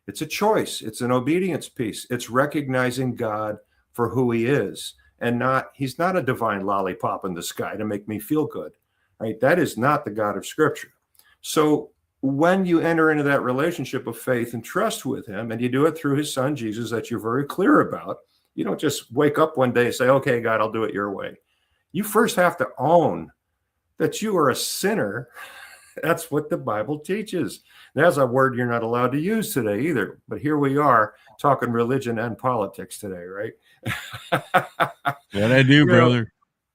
It's a choice. It's an obedience piece. It's recognizing God for who he is, and he's not a divine lollipop in the sky to make me feel good, right? That is not the God of Scripture. So when you enter into that relationship of faith and trust with him, and you do it through his son, Jesus, that you're very clear about, you don't just wake up one day and say, okay, God, I'll do it your way. You first have to own that you are a sinner. That's what the Bible teaches. That's a word you're not allowed to use today either. But here we are talking religion and politics today, right? What I do, brother.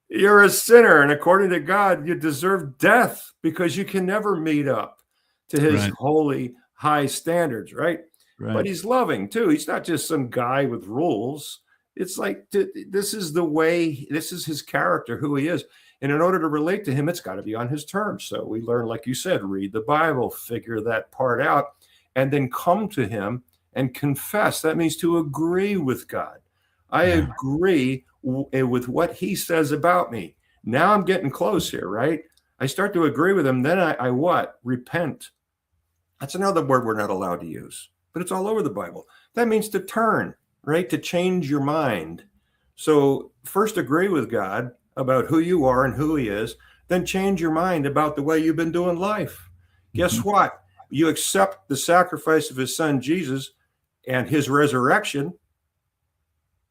You're a sinner, and according to God, you deserve death because you can never meet up to his holy, high standards, right? But he's loving too. He's not just some guy with rules. It's like, this is the way, this is his character, who he is. And in order to relate to him, it's got to be on his terms. So we learn, like you said, read the Bible, figure that part out, and then come to him and confess. That means to agree with God. I agree with what he says about me. Now I'm getting close here, right? I start to agree with him. Then I what? Repent. That's another word we're not allowed to use, but it's all over the Bible. That means to turn, right? To change your mind. So first agree with God about who you are and who he is, then change your mind about the way you've been doing life. Guess what? You accept the sacrifice of his son, Jesus, and his resurrection.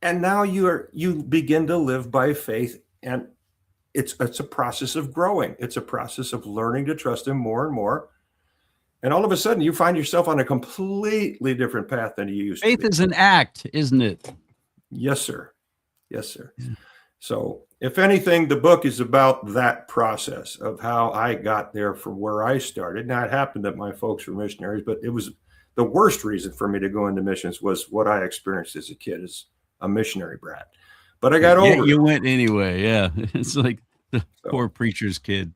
And now you begin to live by faith. And it's a process of growing. It's a process of learning to trust him more and more. And all of a sudden you find yourself on a completely different path than you used to be. Faith is an act, isn't it? Yes, sir. Yes, sir. Yeah. So if anything, the book is about that process of how I got there from where I started. Now, it happened that my folks were missionaries, but it was the worst reason for me to go into missions was what I experienced as a kid as a missionary brat. But I got over it. You went anyway. Yeah. It's like the poor preacher's kid.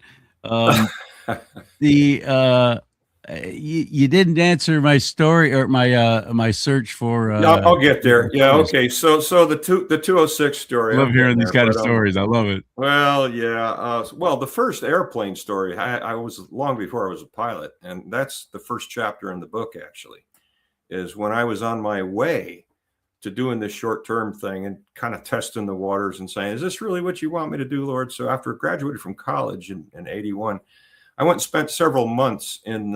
You didn't answer my story or my search for. I'll get there. Yeah. Okay. So the 206 story. I love hearing these kind of stories. I love it. Well, yeah. Well, the first airplane story, I was long before I was a pilot, and that's the first chapter in the book. Actually, is when I was on my way to doing this short-term thing and kind of testing the waters and saying, "Is this really what you want me to do, Lord?" So after I graduated from college in '81. I went and spent several months in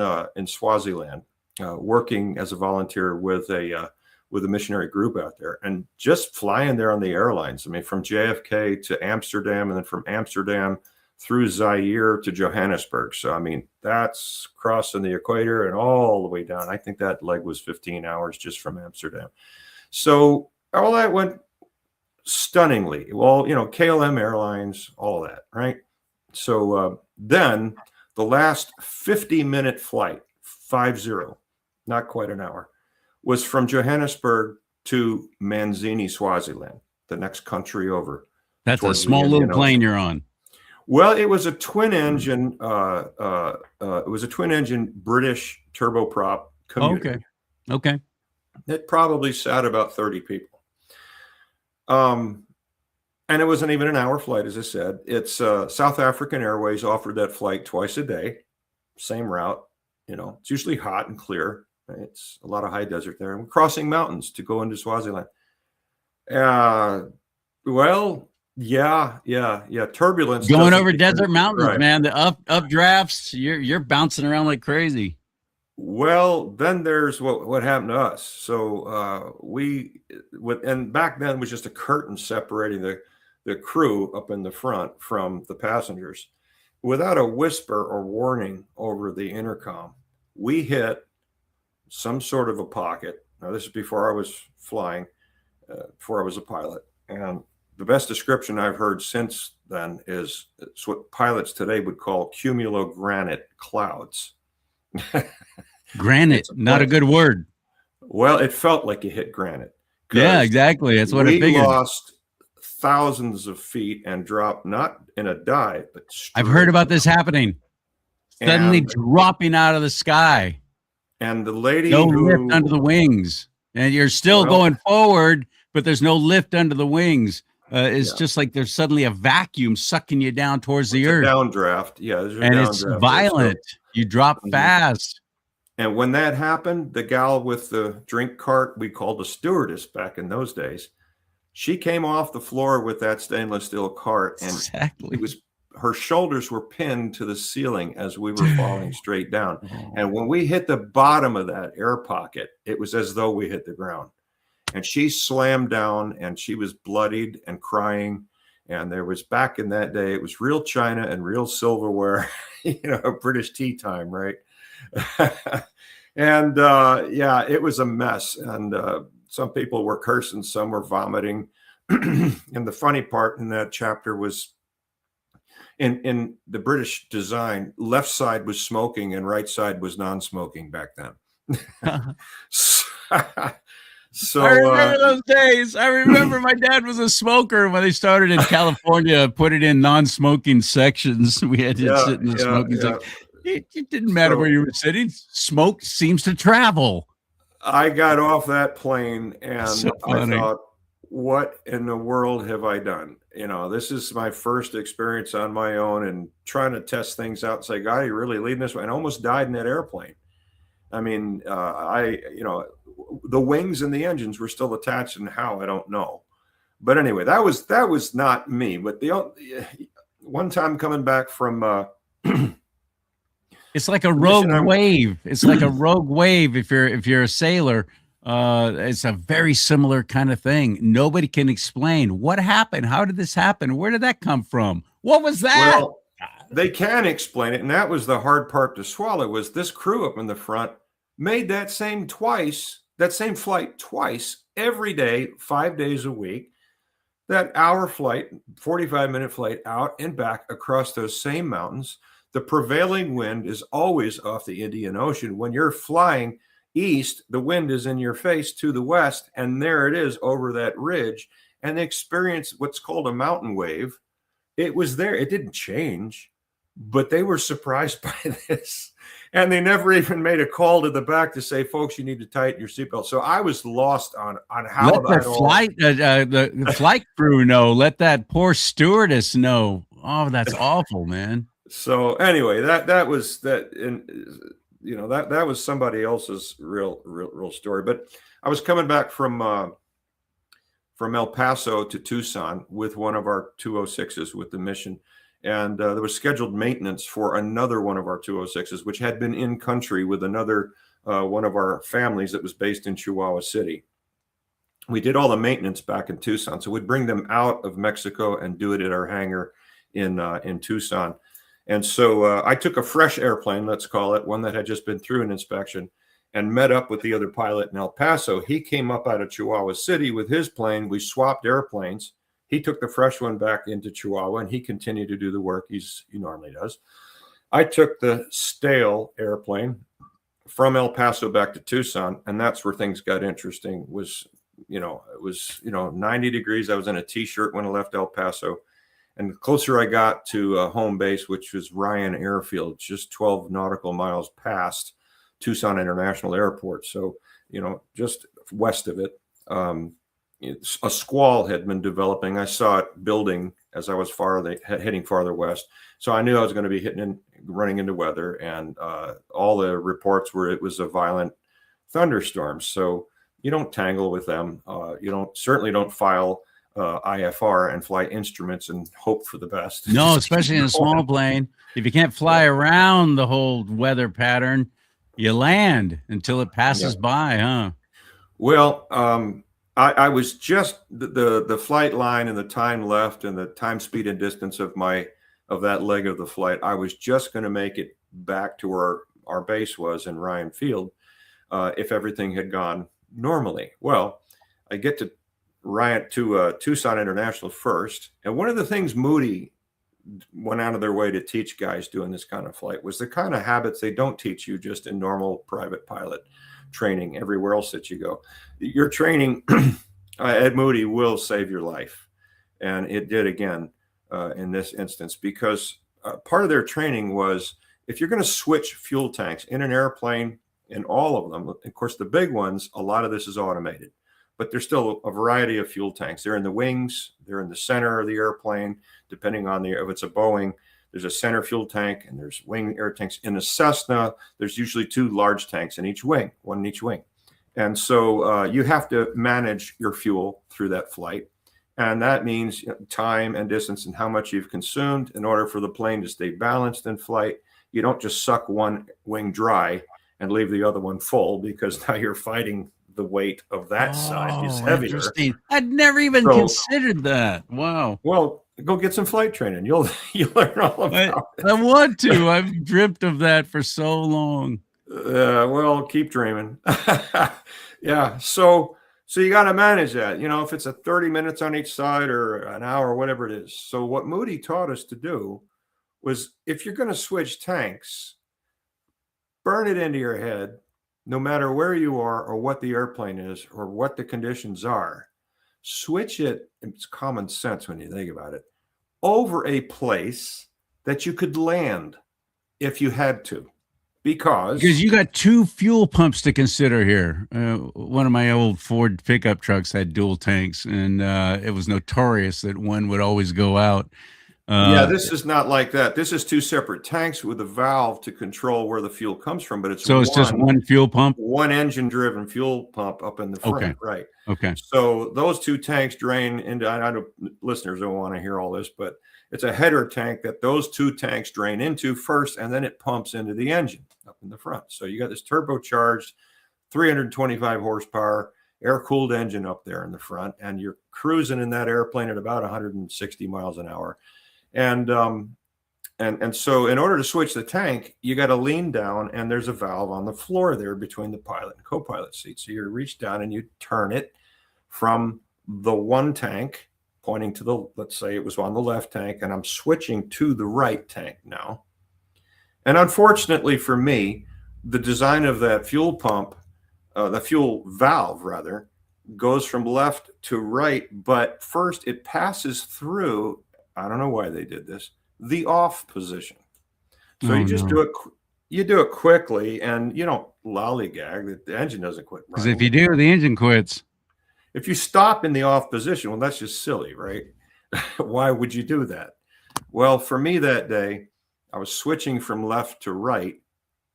Swaziland, working as a volunteer with a missionary group out there, and just flying there on the airlines. I mean, from JFK to Amsterdam, and then from Amsterdam through Zaire to Johannesburg. So, I mean, that's crossing the equator and all the way down. I think that leg was 15 hours just from Amsterdam. So all that went stunningly well. KLM Airlines, all that, right? So then. The last 50-minute flight, 50, not quite an hour, was from Johannesburg to Manzini, Swaziland, the next country over. That's a towards the small little Indian plane Ocean. you're on. Well, it was a twin engine. It was a twin engine British turboprop commuter. Okay. It probably sat about 30 people. And it wasn't even an hour flight, as I said. It's South African Airways offered that flight twice a day, same route. You know, it's usually hot and clear. It's a lot of high desert there. And we're crossing mountains to go into Swaziland. Well, yeah. Turbulence. Going doesn't over begin to desert mountains, describe. man. The updrafts, you're bouncing around like crazy. Well, then there's what happened to us. So and back then it was just a curtain separating the crew up in the front from the passengers. Without a whisper or warning over the intercom, we hit some sort of a pocket. Now, this is before I was flying, before I was a pilot. And the best description I've heard since then is it's what pilots today would call cumulogranite clouds. Granite, not a good word. Well, it felt like you hit granite. Yeah, exactly. That's what I figured. We lost thousands of feet and dropped not in a dive, but I've heard about this happening. Suddenly dropping out of the sky. And the lady no lift under the wings. And you're still going forward, but there's no lift under the wings. It's just like there's suddenly a vacuum sucking you down towards the earth. Downdraft. Yeah. And it's violent. You drop fast. And when that happened, the gal with the drink cart, we called a stewardess back in those days, she came off the floor with that stainless steel cart, and it was her shoulders were pinned to the ceiling as we were falling straight down. And when we hit the bottom of that air pocket, it was as though we hit the ground. And she slammed down, and she was bloodied and crying. And there was, back in that day, it was real china and real silverware, British tea time, right? And yeah, it was a mess. And some people were cursing, some were vomiting. And the funny part in that chapter was in the British design, left side was smoking and right side was non-smoking back then. So I remember those days. I remember my dad was a smoker when they started in California, put it in non-smoking sections. We had to sit in the smoking section. It didn't matter where you were sitting. Smoke seems to travel. I got off that plane and I thought, what in the world have I done? This is my first experience on my own and trying to test things out and say, God, you're really leading this way. And I almost died in that airplane. I mean, the wings and the engines were still attached, and how, I don't know. But anyway, that was not me. But one time coming back from it's like a rogue wave. It's like a rogue wave. If you're a sailor, it's a very similar kind of thing. Nobody can explain what happened. How did this happen? Where did that come from? What was that? Well, they can explain it, and that was the hard part to swallow. Was this crew up in the front made that same flight twice every day, 5 days a week. That hour flight, 45-minute flight out and back across those same mountains. The prevailing wind is always off the Indian Ocean. When you're flying east, the wind is in your face to the west, and there it is over that ridge. And they experience what's called a mountain wave. It was there. It didn't change, but they were surprised by this. And they never even made a call to the back to say, folks, you need to tighten your seatbelt. So I was lost on how let the flight crew know. Let that poor stewardess know. Oh, that's awful, man. So anyway, that was that, and that was somebody else's real story. But I was coming back from El Paso to Tucson with one of our 206s with the mission. And there was scheduled maintenance for another one of our 206s, which had been in country with another one of our families that was based in Chihuahua City. We did all the maintenance back in Tucson. So we'd bring them out of Mexico and do it at our hangar in Tucson. And so I took a fresh airplane, let's call it, one that had just been through an inspection, and met up with the other pilot in El Paso. He came up out of Chihuahua City with his plane. We swapped airplanes. He took the fresh one back into Chihuahua, and he continued to do the work he normally does. I took the stale airplane from El Paso back to Tucson, and that's where things got interesting. Was it was, 90 degrees. I was in a t-shirt when I left El Paso. And the closer I got to home base, which was Ryan Airfield, just 12 nautical miles past Tucson International Airport. So, just west of it, a squall had been developing. I saw it building as I was heading farther west. So I knew I was going to be running into weather. And all the reports were it was a violent thunderstorm. So you don't tangle with them. You certainly don't file IFR and fly instruments and hope for the best. No, especially in a small plane. If you can't fly around the whole weather pattern, you land until it passes by, huh? Well, I was just the flight line and the time left and the time, speed, and distance of that leg of the flight. I was just going to make it back to where our base was in Ryan Field if everything had gone normally. Well, I get to Tucson International first. And one of the things Moody went out of their way to teach guys doing this kind of flight was the kind of habits they don't teach you just in normal private pilot training everywhere else that you go. Your training at Moody will save your life. And it did again in this instance, because part of their training was if you're going to switch fuel tanks in an airplane, in all of them, of course, the big ones, a lot of this is automated. But there's still a variety of fuel tanks. They're in the wings, they're in the center of the airplane, depending on if it's a Boeing, there's a center fuel tank and there's wing air tanks. In a Cessna, there's usually 2 large tanks in each wing, one in each wing. And so you have to manage your fuel through that flight. And that means time and distance and how much you've consumed in order for the plane to stay balanced in flight. You don't just suck one wing dry and leave the other one full, because now you're fighting the weight of that side is heavier. I'd never even considered that. Wow. Well, go get some flight training. You'll learn all about it. I want to. I've dreamt of that for so long. Well, keep dreaming. Yeah. So you got to manage that. If it's a 30 minutes on each side or an hour, whatever it is. So what Moody taught us to do was, if you're going to switch tanks, burn it into your head. No matter where you are or what the airplane is or what the conditions are, switch it. It's common sense when you think about it, over a place that you could land if you had to, because you got 2 fuel pumps to consider here. One of my old Ford pickup trucks had dual tanks, and it was notorious that one would always go out. This is not like that. This is 2 separate tanks with a valve to control where the fuel comes from, but it's just one fuel pump, one engine-driven fuel pump up in the front, okay. Right? Okay. So those 2 tanks drain into. I know listeners don't want to hear all this, but it's a header tank that those 2 tanks drain into first, and then it pumps into the engine up in the front. So you got this turbocharged, 325 horsepower, air-cooled engine up there in the front, and you're cruising in that airplane at about 160 miles an hour. And so in order to switch the tank, you got to lean down, and there's a valve on the floor there between the pilot and co-pilot seat. So you reach down and you turn it from the one tank pointing to let's say it was on the left tank, and I'm switching to the right tank now. And unfortunately for me, the design of that fuel pump, the fuel valve rather, goes from left to right, but first it passes through, I don't know why they did this, the off position. So you do it quickly, and you don't lollygag. The engine doesn't quit. Because if you do, the engine quits. If you stop in the off position, well, that's just silly, right? Why would you do that? Well, for me that day, I was switching from left to right,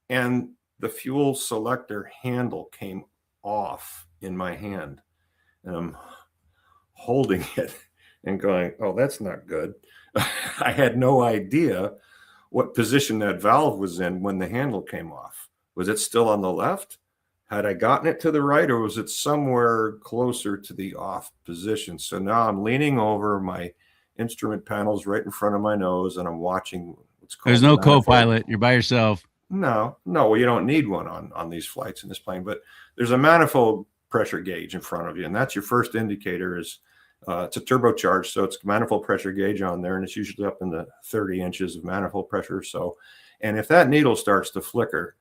and the fuel selector handle came off in my hand, and I'm holding it and going, oh, that's not good. I had no idea what position that valve was in when the handle came off. Was it still on the left? Had I gotten it to the right, or was it somewhere closer to the off position? So now I'm leaning over, my instrument panel's right in front of my nose, and I'm watching what's called. There's no co-pilot. You're by yourself. No, well, you don't need one on these flights in this plane, but there's a manifold pressure gauge in front of you, and that's your first indicator. Is it's a turbocharged, so it's manifold pressure gauge on there, and it's usually up in the 30 inches of manifold pressure. And if that needle starts to flicker,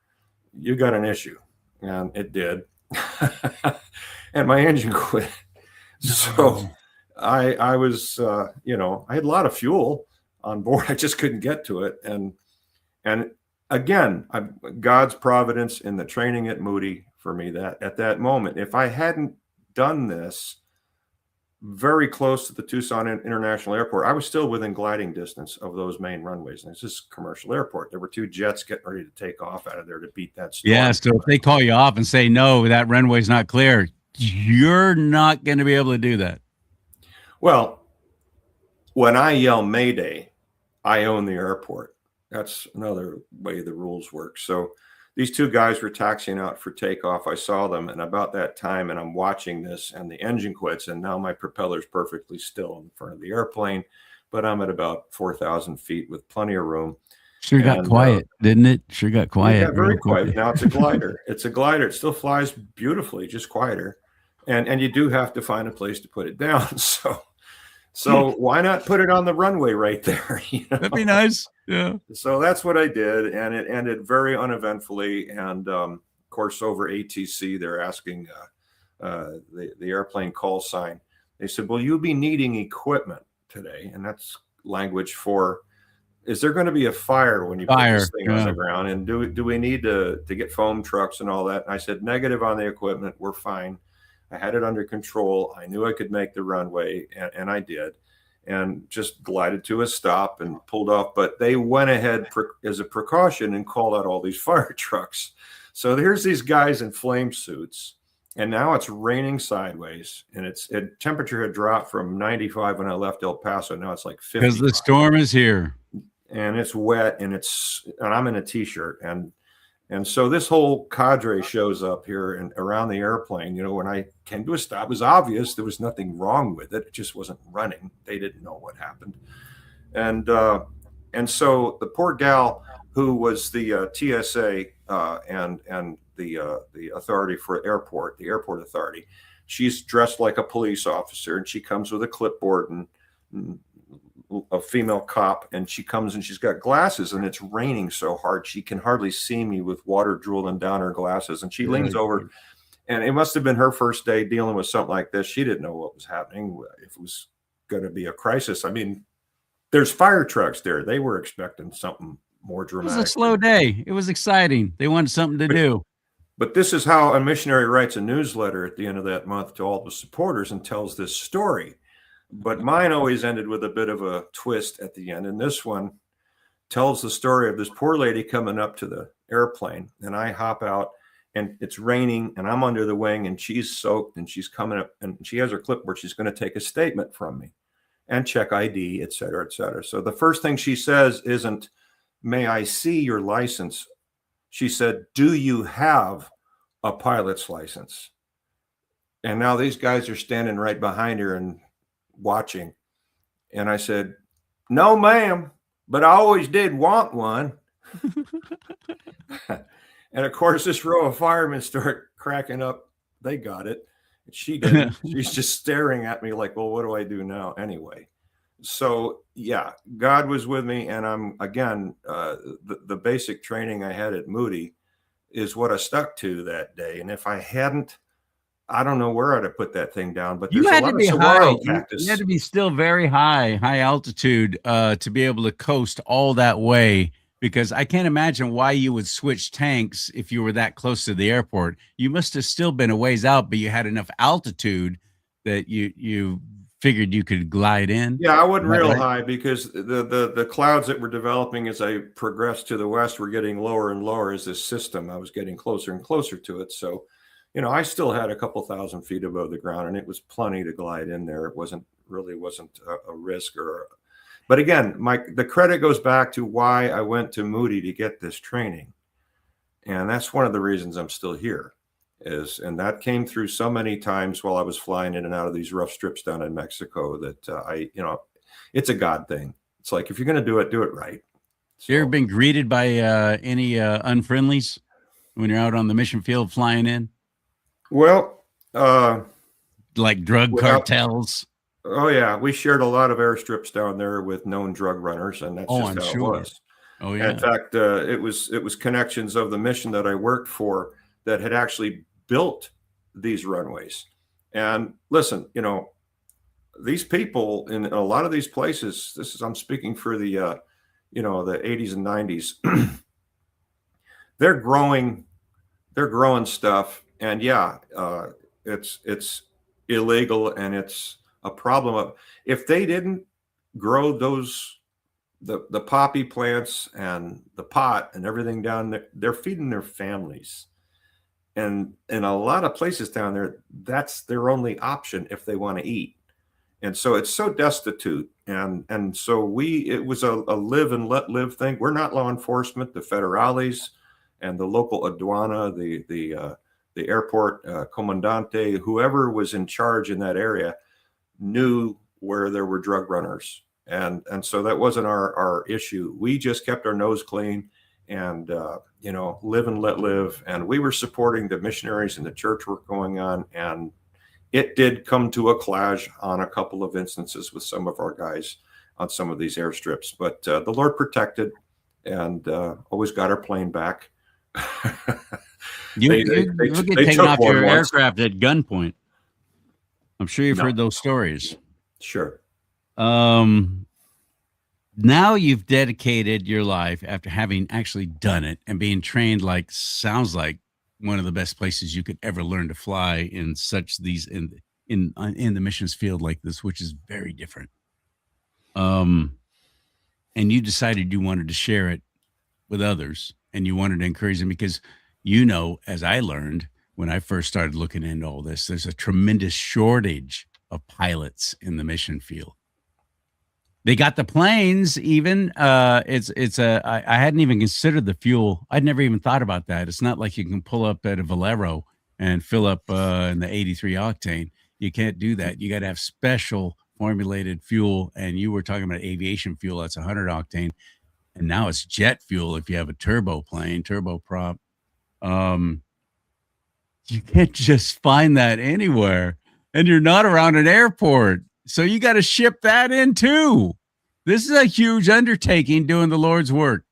you got an issue, and it did. and my engine quit. So I was, you know, I had a lot of fuel on board. I just couldn't get to it. And again, God's providence in the training at Moody for me, that at that moment, if I hadn't done this very close to the Tucson International Airport, I was still within gliding distance of those main runways. And it's just a commercial airport. There were 2 jets getting ready to take off out of there to beat that storm. Yeah. So if they call you off and say, no, that runway's not clear, you're not going to be able to do that. Well, when I yell Mayday, I own the airport. That's another way the rules work. So these 2 guys were taxiing out for takeoff. I saw them, and about that time, and I'm watching this, and the engine quits, and now my propeller's perfectly still in front of the airplane, but I'm at about 4,000 feet with plenty of room. Sure got quiet, didn't it? Sure got quiet. It got very quiet. Now it's a glider. It's a glider. It still flies beautifully, just quieter. And you do have to find a place to put it down. So why not put it on the runway right there? You know? That'd be nice. Yeah. So that's what I did, and it ended very uneventfully. And of course, over ATC, they're asking the airplane call sign. They said, "Will you be needing equipment today?" And that's language for, is there going to be a fire when you put this thing on the ground? And do we need to get foam trucks and all that? And I said, negative on the equipment. We're fine. I had it under control. I knew I could make the runway, and I did, and just glided to a stop and pulled off. But they went ahead as a precaution and called out all these fire trucks. So there's these guys in flame suits, and now it's raining sideways, and temperature had dropped from 95 when I left El Paso. Now it's like 50. Because the storm is here. And it's wet, and I'm in a t-shirt, and so this whole cadre shows up here and around the airplane. You know, when I came to a stop, it was obvious there was nothing wrong with it. It just wasn't running. They didn't know what happened. And so the poor gal who was the TSA and the authority for the airport authority, she's dressed like a police officer, and she comes with a clipboard and a female cop, and she comes and she's got glasses, and it's raining so hard she can hardly see me with water drooling down her glasses. And she leans over, and it must have been her first day dealing with something like this. She didn't know what was happening, if it was going to be a crisis. I mean, there's fire trucks there. They were expecting something more dramatic. It was a slow day. It was exciting. They wanted something to do. But this is how a missionary writes a newsletter at the end of that month to all the supporters and tells this story. But mine always ended with a bit of a twist at the end. And this one tells the story of this poor lady coming up to the airplane. And I hop out, and it's raining, and I'm under the wing, and she's soaked, and she's coming up, and she has her clipboard. She's going to take a statement from me and check ID, et cetera, et cetera. So the first thing she says isn't, "May I see your license?" She said, "Do you have a pilot's license?" And now these guys are standing right behind her and watching. And I said, "No, ma'am, but I always did want one." And of course, this row of firemen start cracking up. They got it. She didn't. She's just staring at me like, well, what do I do now anyway? So yeah, God was with me. And I'm, again, the basic training I had at Moody is what I stuck to that day. And if I hadn't, I don't know where I'd have put that thing down, but you had to be high. You had to be still very high altitude to be able to coast all that way, because I can't imagine why you would switch tanks if you were that close to the airport. You must have still been a ways out, but you had enough altitude that you figured you could glide in. Yeah, I wasn't real high because the clouds that were developing as I progressed to the west were getting lower and lower as this system. I was getting closer and closer to it. So, you know, I still had a couple thousand feet above the ground, and it was plenty to glide in there. It wasn't a risk but again, the credit goes back to why I went to Moody to get this training. And that's one of the reasons I'm still here and that came through so many times while I was flying in and out of these rough strips down in Mexico that it's a God thing. It's like, if you're going to do it right. So, you ever been greeted by any unfriendlies when you're out on the mission field flying in? Well, like drug cartels. Oh yeah, we shared a lot of airstrips down there with known drug runners, and that's just how it was. Oh yeah. In fact, it was connections of the mission that I worked for that had actually built these runways. And listen, you know, these people in a lot of these places, I'm speaking for the, you know, the 80s and 90s, they're growing stuff. And yeah, it's illegal, and it's a problem of, if they didn't grow those, the poppy plants and the pot and everything down there, they're feeding their families. And in a lot of places down there, that's their only option if they want to eat. And so it's so destitute. And so it was a live and let live thing. We're not law enforcement. The federales and the local aduana, the airport comandante, whoever was in charge in that area, knew where there were drug runners. And so that wasn't our issue. We just kept our nose clean and, you know, live and let live. And we were supporting the missionaries and the church work going on. And it did come to a clash on a couple of instances with some of our guys on some of these airstrips. But the Lord protected, and always got our plane back. You look at taking off your aircraft at gunpoint. I'm sure you've heard those stories. Sure. Now you've dedicated your life after having actually done it and being trained, like, sounds like one of the best places you could ever learn to fly in the missions field like this, which is very different. And you decided you wanted to share it with others, and you wanted to encourage them because, you know, as I learned when I first started looking into all this, there's a tremendous shortage of pilots in the mission field. They got the planes even. I hadn't even considered the fuel. I'd never even thought about that. It's not like you can pull up at a Valero and fill up in the 83 octane. You can't do that. You got to have special formulated fuel. And you were talking about aviation fuel. That's 100 octane. And now it's jet fuel if you have a turboprop. You can't just find that anywhere. And you're not around an airport. So you got to ship that in too. This is a huge undertaking doing the Lord's work.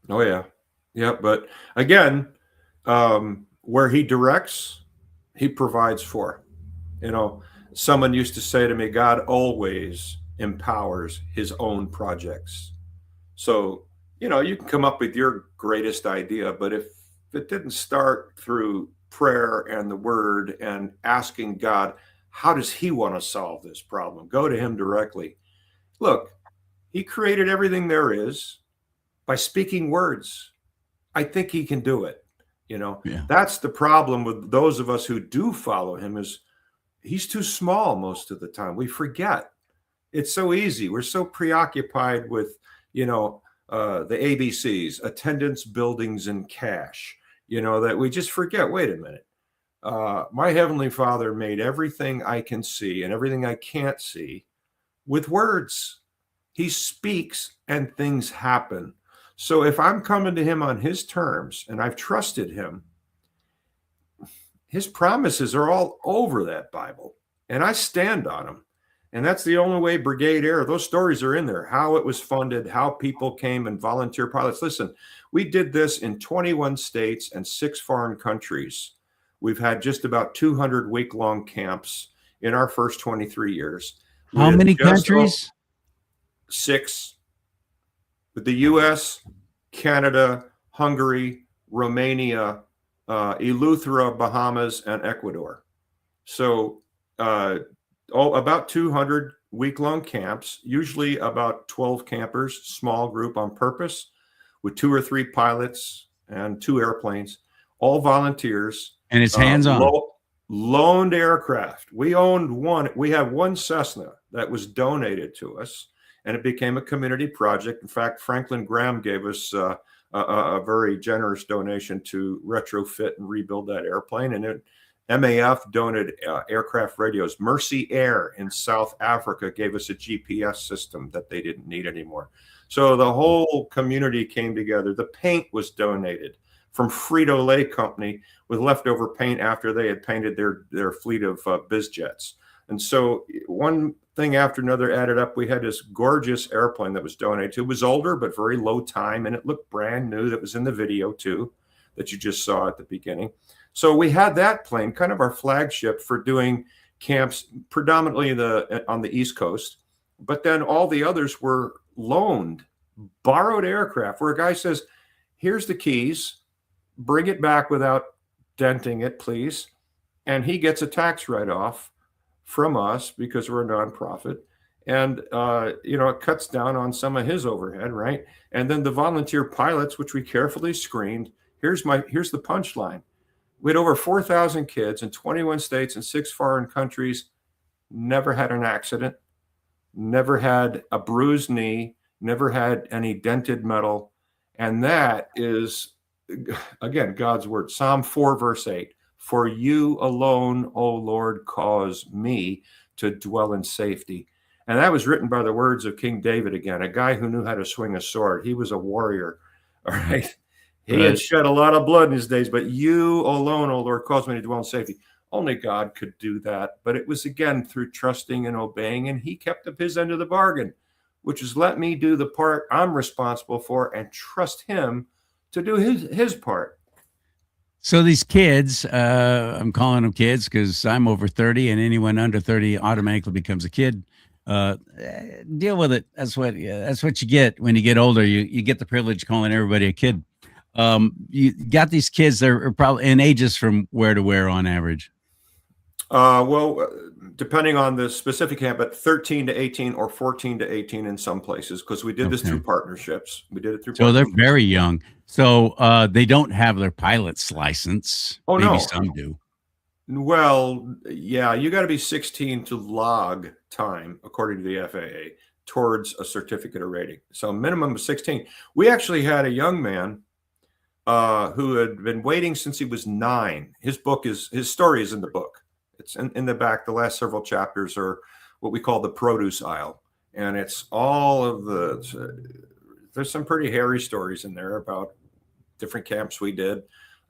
Oh, yeah. Yeah. But again, where he directs, he provides for. You know, someone used to say to me, God always empowers his own projects. So, you know, you can come up with your greatest idea, but if it didn't start through prayer and the word and asking God, how does he want to solve this problem? Go to him directly. Look, he created everything there is by speaking words. I think he can do it. You know, That's the problem with those of us who do follow him, is he's too small most of the time. We forget. It's so easy. We're so preoccupied with, you know, the ABCs, attendance, buildings, and cash, you know, that we just forget, wait a minute. My Heavenly Father made everything I can see and everything I can't see with words. He speaks and things happen. So if I'm coming to him on his terms and I've trusted him, his promises are all over that Bible, and I stand on them. And that's the only way Brigade Air, those stories are in there, how it was funded, how people came and volunteer pilots. Listen, we did this in 21 states and 6 foreign countries. We've had just about 200 week-long camps in our first 23 years. How many countries? 6. With the U.S., Canada, Hungary, Romania, Eleuthera, Bahamas, and Ecuador. So about 200 week-long camps, usually about 12 campers, small group on purpose, with 2 or 3 pilots and 2 airplanes, all volunteers. And it's hands-on. Loaned aircraft. We owned one. We have one Cessna that was donated to us, and it became a community project. In fact, Franklin Graham gave us a very generous donation to retrofit and rebuild that airplane. And MAF donated aircraft radios. Mercy Air in South Africa gave us a GPS system that they didn't need anymore. So the whole community came together. The paint was donated from Frito-Lay Company with leftover paint after they had painted their fleet of biz jets. And so one thing after another added up. We had this gorgeous airplane that was donated. It was older, but very low time, and it looked brand new. That was in the video too, that you just saw at the beginning. So we had that plane, kind of our flagship for doing camps predominantly on the East Coast. But then all the others were loaned, borrowed aircraft where a guy says, here's the keys, bring it back without denting it, please. And he gets a tax write-off from us because we're a nonprofit. And, it cuts down on some of his overhead, right? And then the volunteer pilots, which we carefully screened, here's the punchline. We had over 4,000 kids in 21 states and 6 foreign countries, never had an accident, never had a bruised knee, never had any dented metal. And that is, again, God's word. Psalm 4, verse 8, for you alone, O Lord, cause me to dwell in safety. And that was written by the words of King David again, a guy who knew how to swing a sword. He was a warrior, all right? He had shed a lot of blood in his days, but you alone, O Lord, cause me to dwell in safety. Only God could do that. But it was, again, through trusting and obeying, and he kept up his end of the bargain, which is let me do the part I'm responsible for and trust him to do his part. So these kids, I'm calling them kids because I'm over 30, and anyone under 30 automatically becomes a kid. Deal with it. That's what you get when you get older. You get the privilege of calling everybody a kid. You got these kids that are probably in ages from where to where on average. Depending on the specific camp, but 13 to 18 or 14 to 18 in some places, because we did this through partnerships. So they're very young. So they don't have their pilot's license. Oh, maybe no. Some do. Well, yeah, you got to be 16 to log time, according to the FAA, towards a certificate of rating. So minimum of 16. We actually had a young man who had been waiting since he was 9. His story is in the book. It's in the back. The last several chapters are what we call the produce aisle. And it's all of there's some pretty hairy stories in there about different camps we did.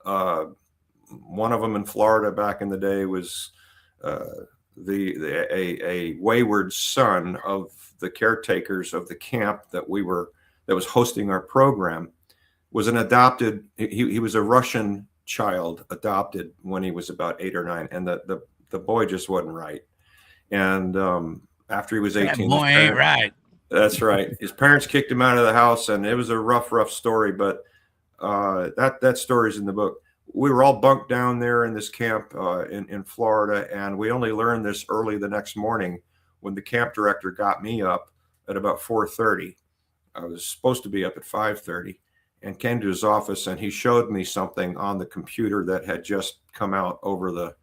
One of them in Florida back in the day was a wayward son of the caretakers of the camp that was hosting our program. Was an adopted. He was a Russian child adopted when he was about 8 or 9, and the boy just wasn't right. And after he was 18, that boy ain't right. That's right. His parents kicked him out of the house, and it was a rough story. But that story's in the book. We were all bunked down there in this camp in Florida, and we only learned this early the next morning when the camp director got me up at about 4:30. I was supposed to be up at 5:30, and came to his office, and he showed me something on the computer that had just come out over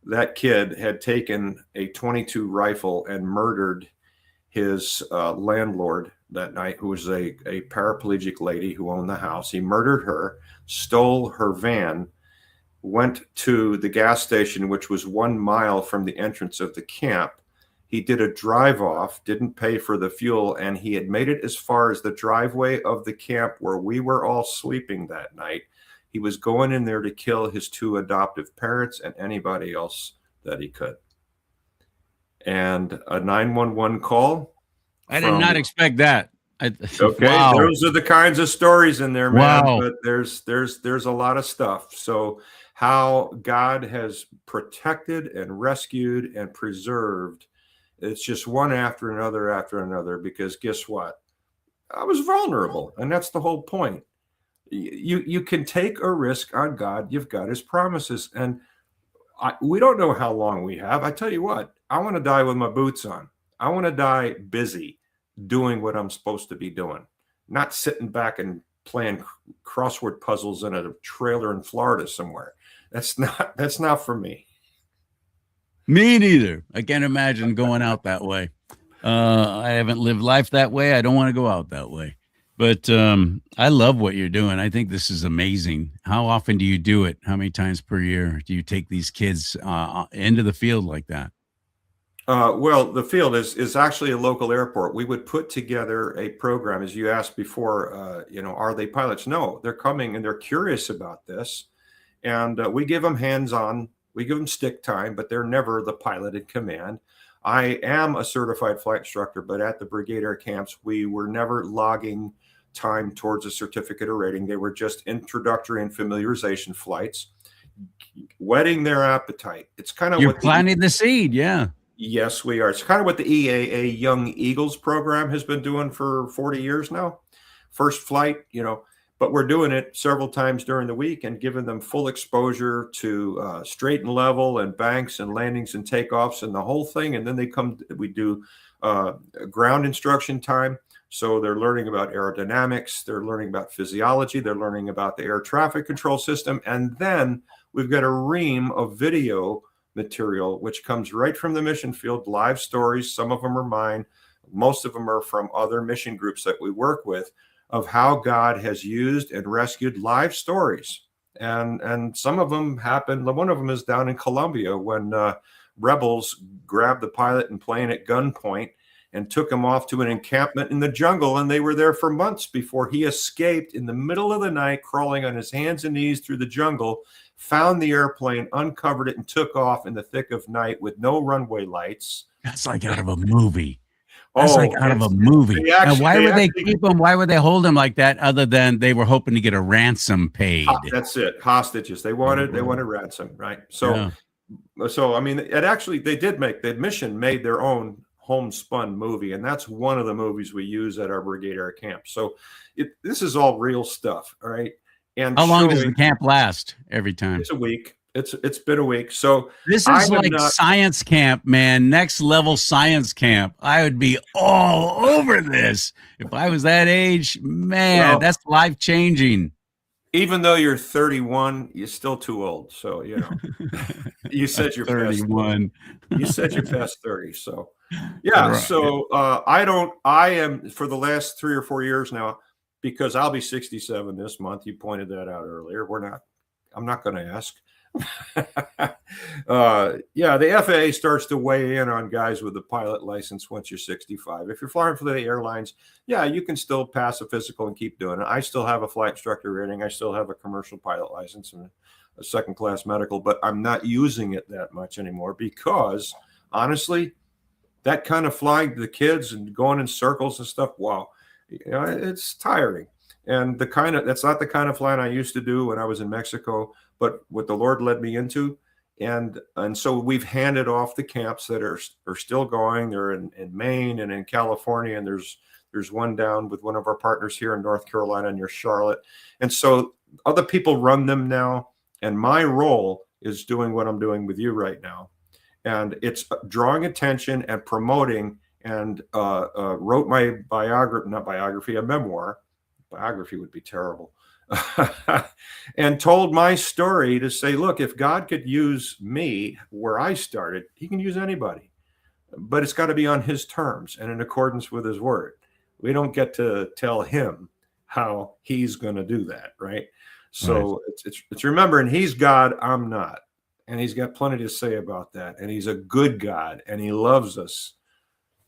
that kid had taken a .22 rifle and murdered his landlord that night, who was a paraplegic lady who owned the house. He murdered her, stole her van, went to the gas station, which was 1 mile from the entrance of the camp. He did a drive off, didn't pay for the fuel, and he had made it as far as the driveway of the camp where we were all sleeping that night. He was going in there to kill his 2 adoptive parents and anybody else that he could. And a 911 call. I did not expect that. Okay, wow. Those are the kinds of stories in there, man. Wow. But there's a lot of stuff. So how God has protected and rescued and preserved, it's just one after another, because guess what? I was vulnerable, and that's the whole point. You can take a risk on God. You've got his promises, and we don't know how long we have. I tell you what, I want to die with my boots on. I want to die busy doing what I'm supposed to be doing, not sitting back and playing crossword puzzles in a trailer in Florida somewhere. That's not for me. Me neither. I can't imagine going out that way. I haven't lived life that way. I don't want to go out that way. But I love what you're doing. I think this is amazing. How often do you do it? How many times per year do you take these kids into the field like that? Well, the field is actually a local airport. We would put together a program, as you asked before, are they pilots? No, they're coming and they're curious about this. And we give them hands-on, we give them stick time, but they're never the pilot in command. I am a certified flight instructor, but at the Brigade Air camps, we were never logging time towards a certificate or rating. They were just introductory and familiarization flights. whetting their appetite. It's kind of You're what planting the seed. Yeah. Yes, we are. It's kind of what the EAA Young Eagles program has been doing for 40 years now. First flight, but we're doing it several times during the week and giving them full exposure to straight and level and banks and landings and takeoffs and the whole thing. And then we do ground instruction time. So they're learning about aerodynamics, they're learning about physiology, they're learning about the air traffic control system. And then we've got a ream of video material, which comes right from the mission field, live stories. Some of them are mine. Most of them are from other mission groups that we work with, of how God has used and rescued live stories. And some of them happened. One of them is down in Colombia when rebels grabbed the pilot and plane at gunpoint and took him off to an encampment in the jungle. And they were there for months before he escaped in the middle of the night, crawling on his hands and knees through the jungle, found the airplane, uncovered it, and took off in the thick of night with no runway lights. That's like out of a movie. That's like out of a movie. And why would they keep him? Why would they hold him like that other than they were hoping to get a ransom paid? That's it. Hostages. They wanted ransom, right? So, I mean, the mission made their own homespun movie, and that's one of the movies we use at our Brigade Air camp. So this is all real stuff, all right? And how long does the camp last every time? It's a week. It's been a week. So this is like science camp, man. Next level science camp. I would be all over this if I was that age. Man, that's life changing. Even though you're 31, you're still too old. So you said you're 31. You said you're past 30. So yeah. Right. So I am for the last 3 or 4 years now, because I'll be 67 this month. You pointed that out earlier. I'm not going to ask. The FAA starts to weigh in on guys with a pilot license once you're 65. If you're flying for the airlines, you can still pass a physical and keep doing it. I still have a flight instructor rating. I still have a commercial pilot license and a second class medical, but I'm not using it that much anymore because honestly, that kind of flying to the kids and going in circles and stuff, wow, it's tiring. And that's not the kind of flying I used to do when I was in Mexico, but what the Lord led me into. And so we've handed off the camps that are still going. They're in Maine and in California. And there's one down with one of our partners here in North Carolina near Charlotte. And so other people run them now. And my role is doing what I'm doing with you right now. And it's drawing attention and promoting, and wrote my a memoir. Biography would be terrible. And told my story to say, look, if God could use me where I started, he can use anybody, but it's got to be on his terms and in accordance with his word. We don't get to tell him how he's going to do that. Right. So it's remembering he's God, I'm not. And he's got plenty to say about that. And he's a good God and he loves us.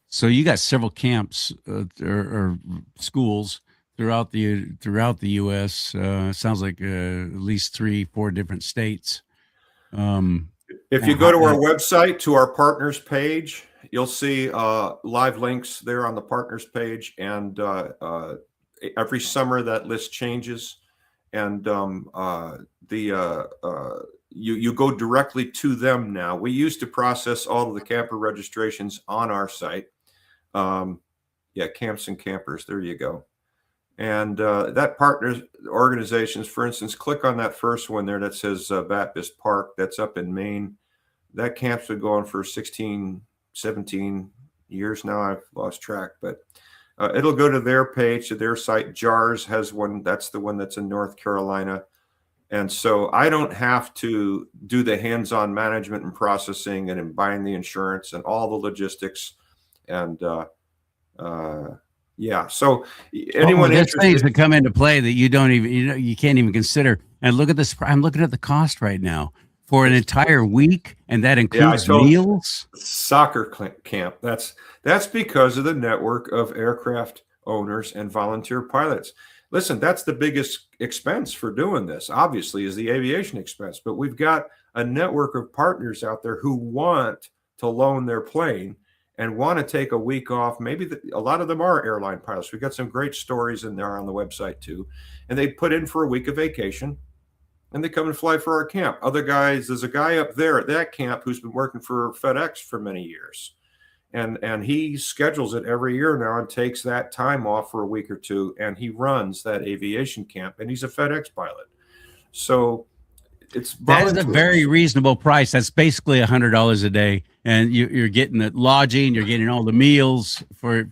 So you got several camps or schools throughout the U.S. Sounds like at least 3-4 different states. If you go to our website, to our partners page, you'll see live links there on the partners page. And every summer that list changes. And you go directly to them now. We used to process all of the camper registrations on our site. Camps and campers. There you go. And that partners organizations, for instance, click on that first one there that says Baptist Park. That's up in Maine. That camp's been going for 16, 17 years now. I've lost track, but it'll go to their page, to their site. JARS has one. That's the one that's in North Carolina. And so I don't have to do the hands-on management and processing and buying the insurance and all the logistics. And so anyone there's things that come into play that you don't even, you can't even consider. And look at this. I'm looking at the cost right now for an entire week, and that includes meals. Soccer camp. That's because of the network of aircraft owners and volunteer pilots. Listen, that's the biggest expense for doing this, obviously, is the aviation expense. But we've got a network of partners out there who want to loan their plane and want to take a week off. Maybe a lot of them are airline pilots. We've got some great stories in there on the website too. And they put in for a week of vacation. and they come and fly for our camp. Other guys, there's a guy up there at that camp who's been working for FedEx for many years. And he schedules it every year now and takes that time off for a week or two, and he runs that aviation camp, and he's a FedEx pilot. So it's That is a very reasonable price. That's basically $100 a day, and you're getting the lodging, you're getting all the meals for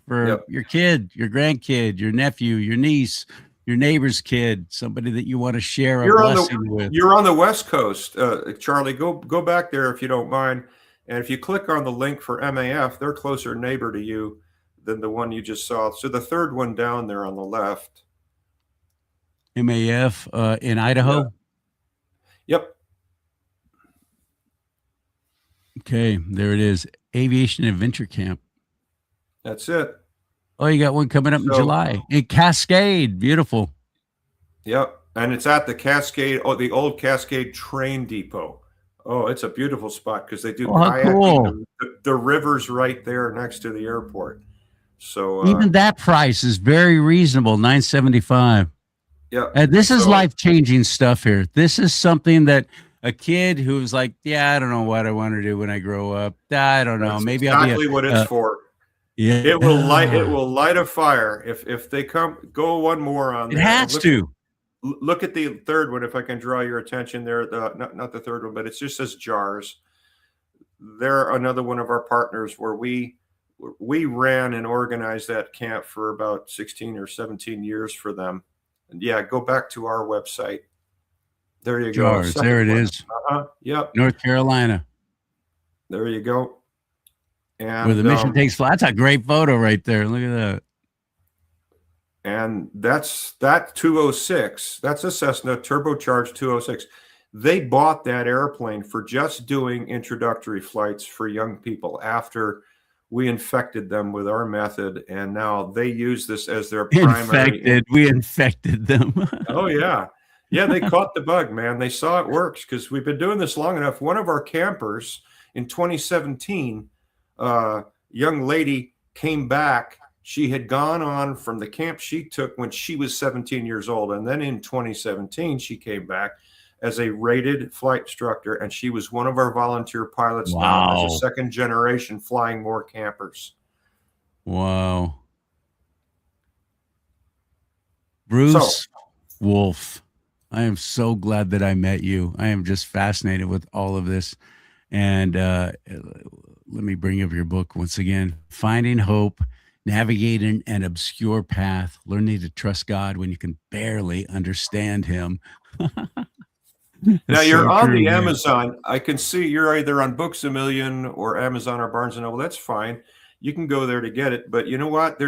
your kid, your grandkid, your nephew, your niece, your neighbor's kid, somebody that you want to share a blessing with. You're on the West Coast, Charlie. Go back there if you don't mind. And if you click on the link for MAF, they're closer neighbor to you than the one you just saw. So the third one down there on the left. MAF in Idaho? Yeah. Yep. Okay, there it is. Aviation Adventure Camp. That's it. Oh, you got one coming up in July. In Cascade. Beautiful. Yep. And it's at the Cascade, the old Cascade train depot. Oh, it's a beautiful spot because they do kayaking. Cool. The river's right there next to the airport. So even that price is very reasonable, $975. Yeah. And this is life-changing stuff here. This is something that a kid who's like, yeah, I don't know what I want to do when I grow up. I don't know. Maybe exactly I'll be what it's for. Yeah. It will light a fire. If they come, go one more on it has to. Look at the third one, if I can draw your attention there. Not the third one, but it just says JARS. They're another one of our partners where we ran and organized that camp for about 16 or 17 years for them. And yeah, go back to our website. There you go. JARS, there it is. Yep. North Carolina. There you go. And where the mission takes flight. That's a great photo right there. Look at that. And that 206, that's a Cessna turbocharged 206. They bought that airplane for just doing introductory flights for young people after we infected them with our method. And now they use this as their primary. We infected them. Oh, yeah. Yeah, they caught the bug, man. They saw it works because we've been doing this long enough. One of our campers in 2017, young lady came back. She had gone on from the camp she took when she was 17 years old. And then in 2017, she came back as a rated flight instructor. And she was one of our volunteer pilots now as a second generation flying more campers. Wow. Bruce Wolff, I am so glad that I met you. I am just fascinated with all of this. And let me bring up your book once again, Finding Hope, Navigating an Obscure Path, Learning to Trust God When You Can Barely Understand Him. Now you're on the Amazon. I can see you're either on Books A Million or Amazon or Barnes & Noble. That's fine. You can go there to get it. But you know what?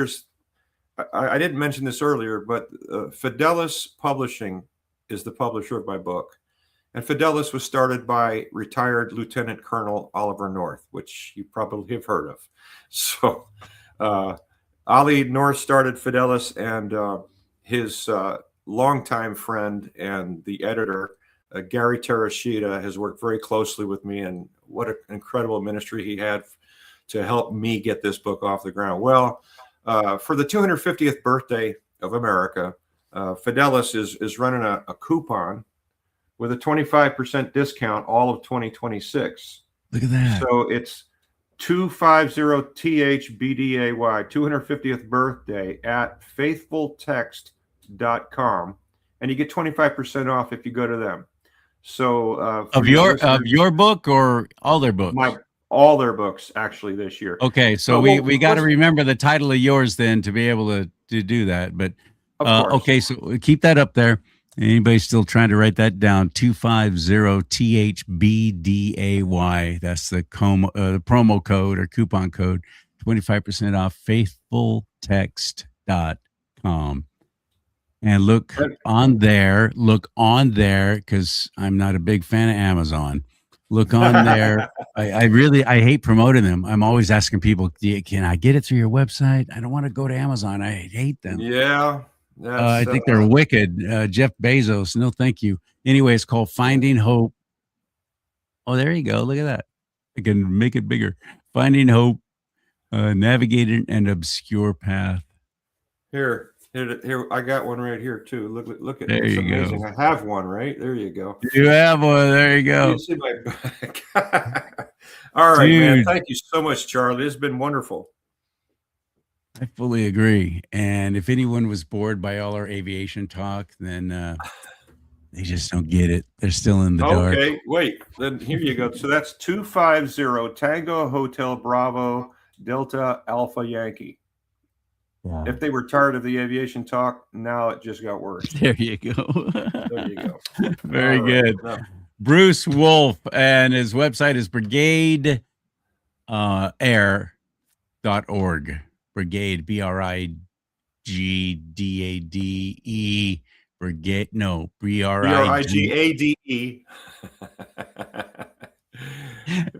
I didn't mention this earlier, but Fidelis Publishing is the publisher of my book. And Fidelis was started by retired Lieutenant Colonel Oliver North, which you probably have heard of. So Ollie North started Fidelis, and his longtime friend and the editor, Gary Terashita, has worked very closely with me, and what an incredible ministry he had to help me get this book off the ground. Well, for the 250th birthday of America, Fidelis is running a coupon with a 25% discount all of 2026. Look at that. So it's 250THBDAY, 250th birthday at faithfultext.com. And you get 25% off if you go to them. So of your book or all their books? All their books actually this year. Okay, so we got to remember the title of yours then to be able to do that. But okay, so keep that up there. Anybody still trying to write that down? 250THBDAY. That's the promo code or coupon code. 25% off. Faithfultext.com. And look on there, because I'm not a big fan of Amazon. Look on there. I hate promoting them. I'm always asking people, can I get it through your website? I don't want to go to Amazon. I hate them. Yeah. I think they're wicked. Jeff Bezos. No, thank you. Anyway, it's called Finding Hope. Oh, there you go. Look at that. I can make it bigger. Finding Hope, Navigating an Obscure Path. Here, Here, I got one right here too. Look at There it's you amazing. go. I have one right there. You go. You have one. There you You go. see my All right, man. Dude, Thank you so much, Charlie. It's been wonderful. I fully agree. And if anyone was bored by all our aviation talk, then they just don't get it. They're still in the dark. Okay, wait. Then here you go. So that's 250 Tango Hotel Bravo Delta Alpha Yankee. Yeah. If they were tired of the aviation talk, now it just got worse. There you go. There you go. Very All right. good. Now, Bruce Wolff, and his website is BRIGADE air.org. Brigade, BRIGDADE. Brigade, no, BRIGADE.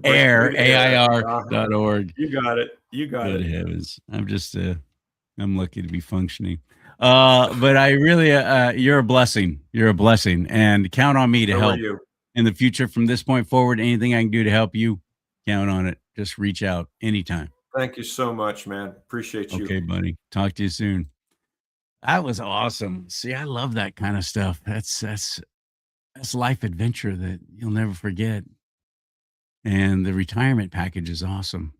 air, AIR.org. You got it. You got Good it. heavens. I'm just, I'm lucky to be functioning. But I really, you're a blessing. You're a blessing. And count on me to So are help you. in the future from this point forward. Anything I can do to help you, count on it. Just reach out anytime. Thank you so much, man. Appreciate you. Okay, buddy. Talk to you soon. That was awesome. See, I love that kind of stuff. That's life adventure that you'll never forget. And the retirement package is awesome.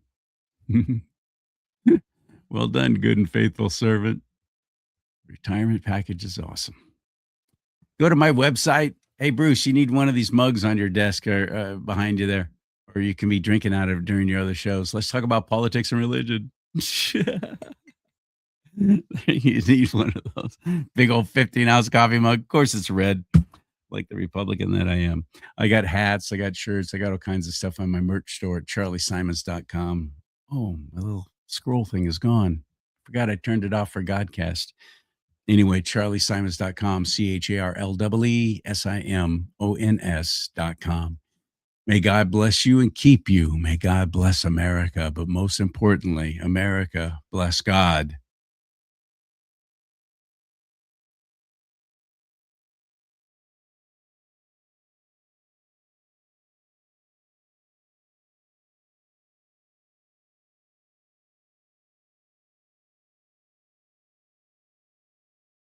Well done, good and faithful servant. Retirement package is awesome. Go to my website. Hey, Bruce, you need one of these mugs on your desk or behind you there, or you can be drinking out of it during your other shows. Let's talk about politics and religion. You need one of those big old 15-ounce coffee mug. Of course, it's red, like the Republican that I am. I got hats, I got shirts, I got all kinds of stuff on my merch store at charliesimons.com. Oh, my little scroll thing is gone. Forgot I turned it off for Godcast. Anyway, charliesimons.com, CharlieSimons.com. May God bless you and keep you. May God bless America. But most importantly, America bless God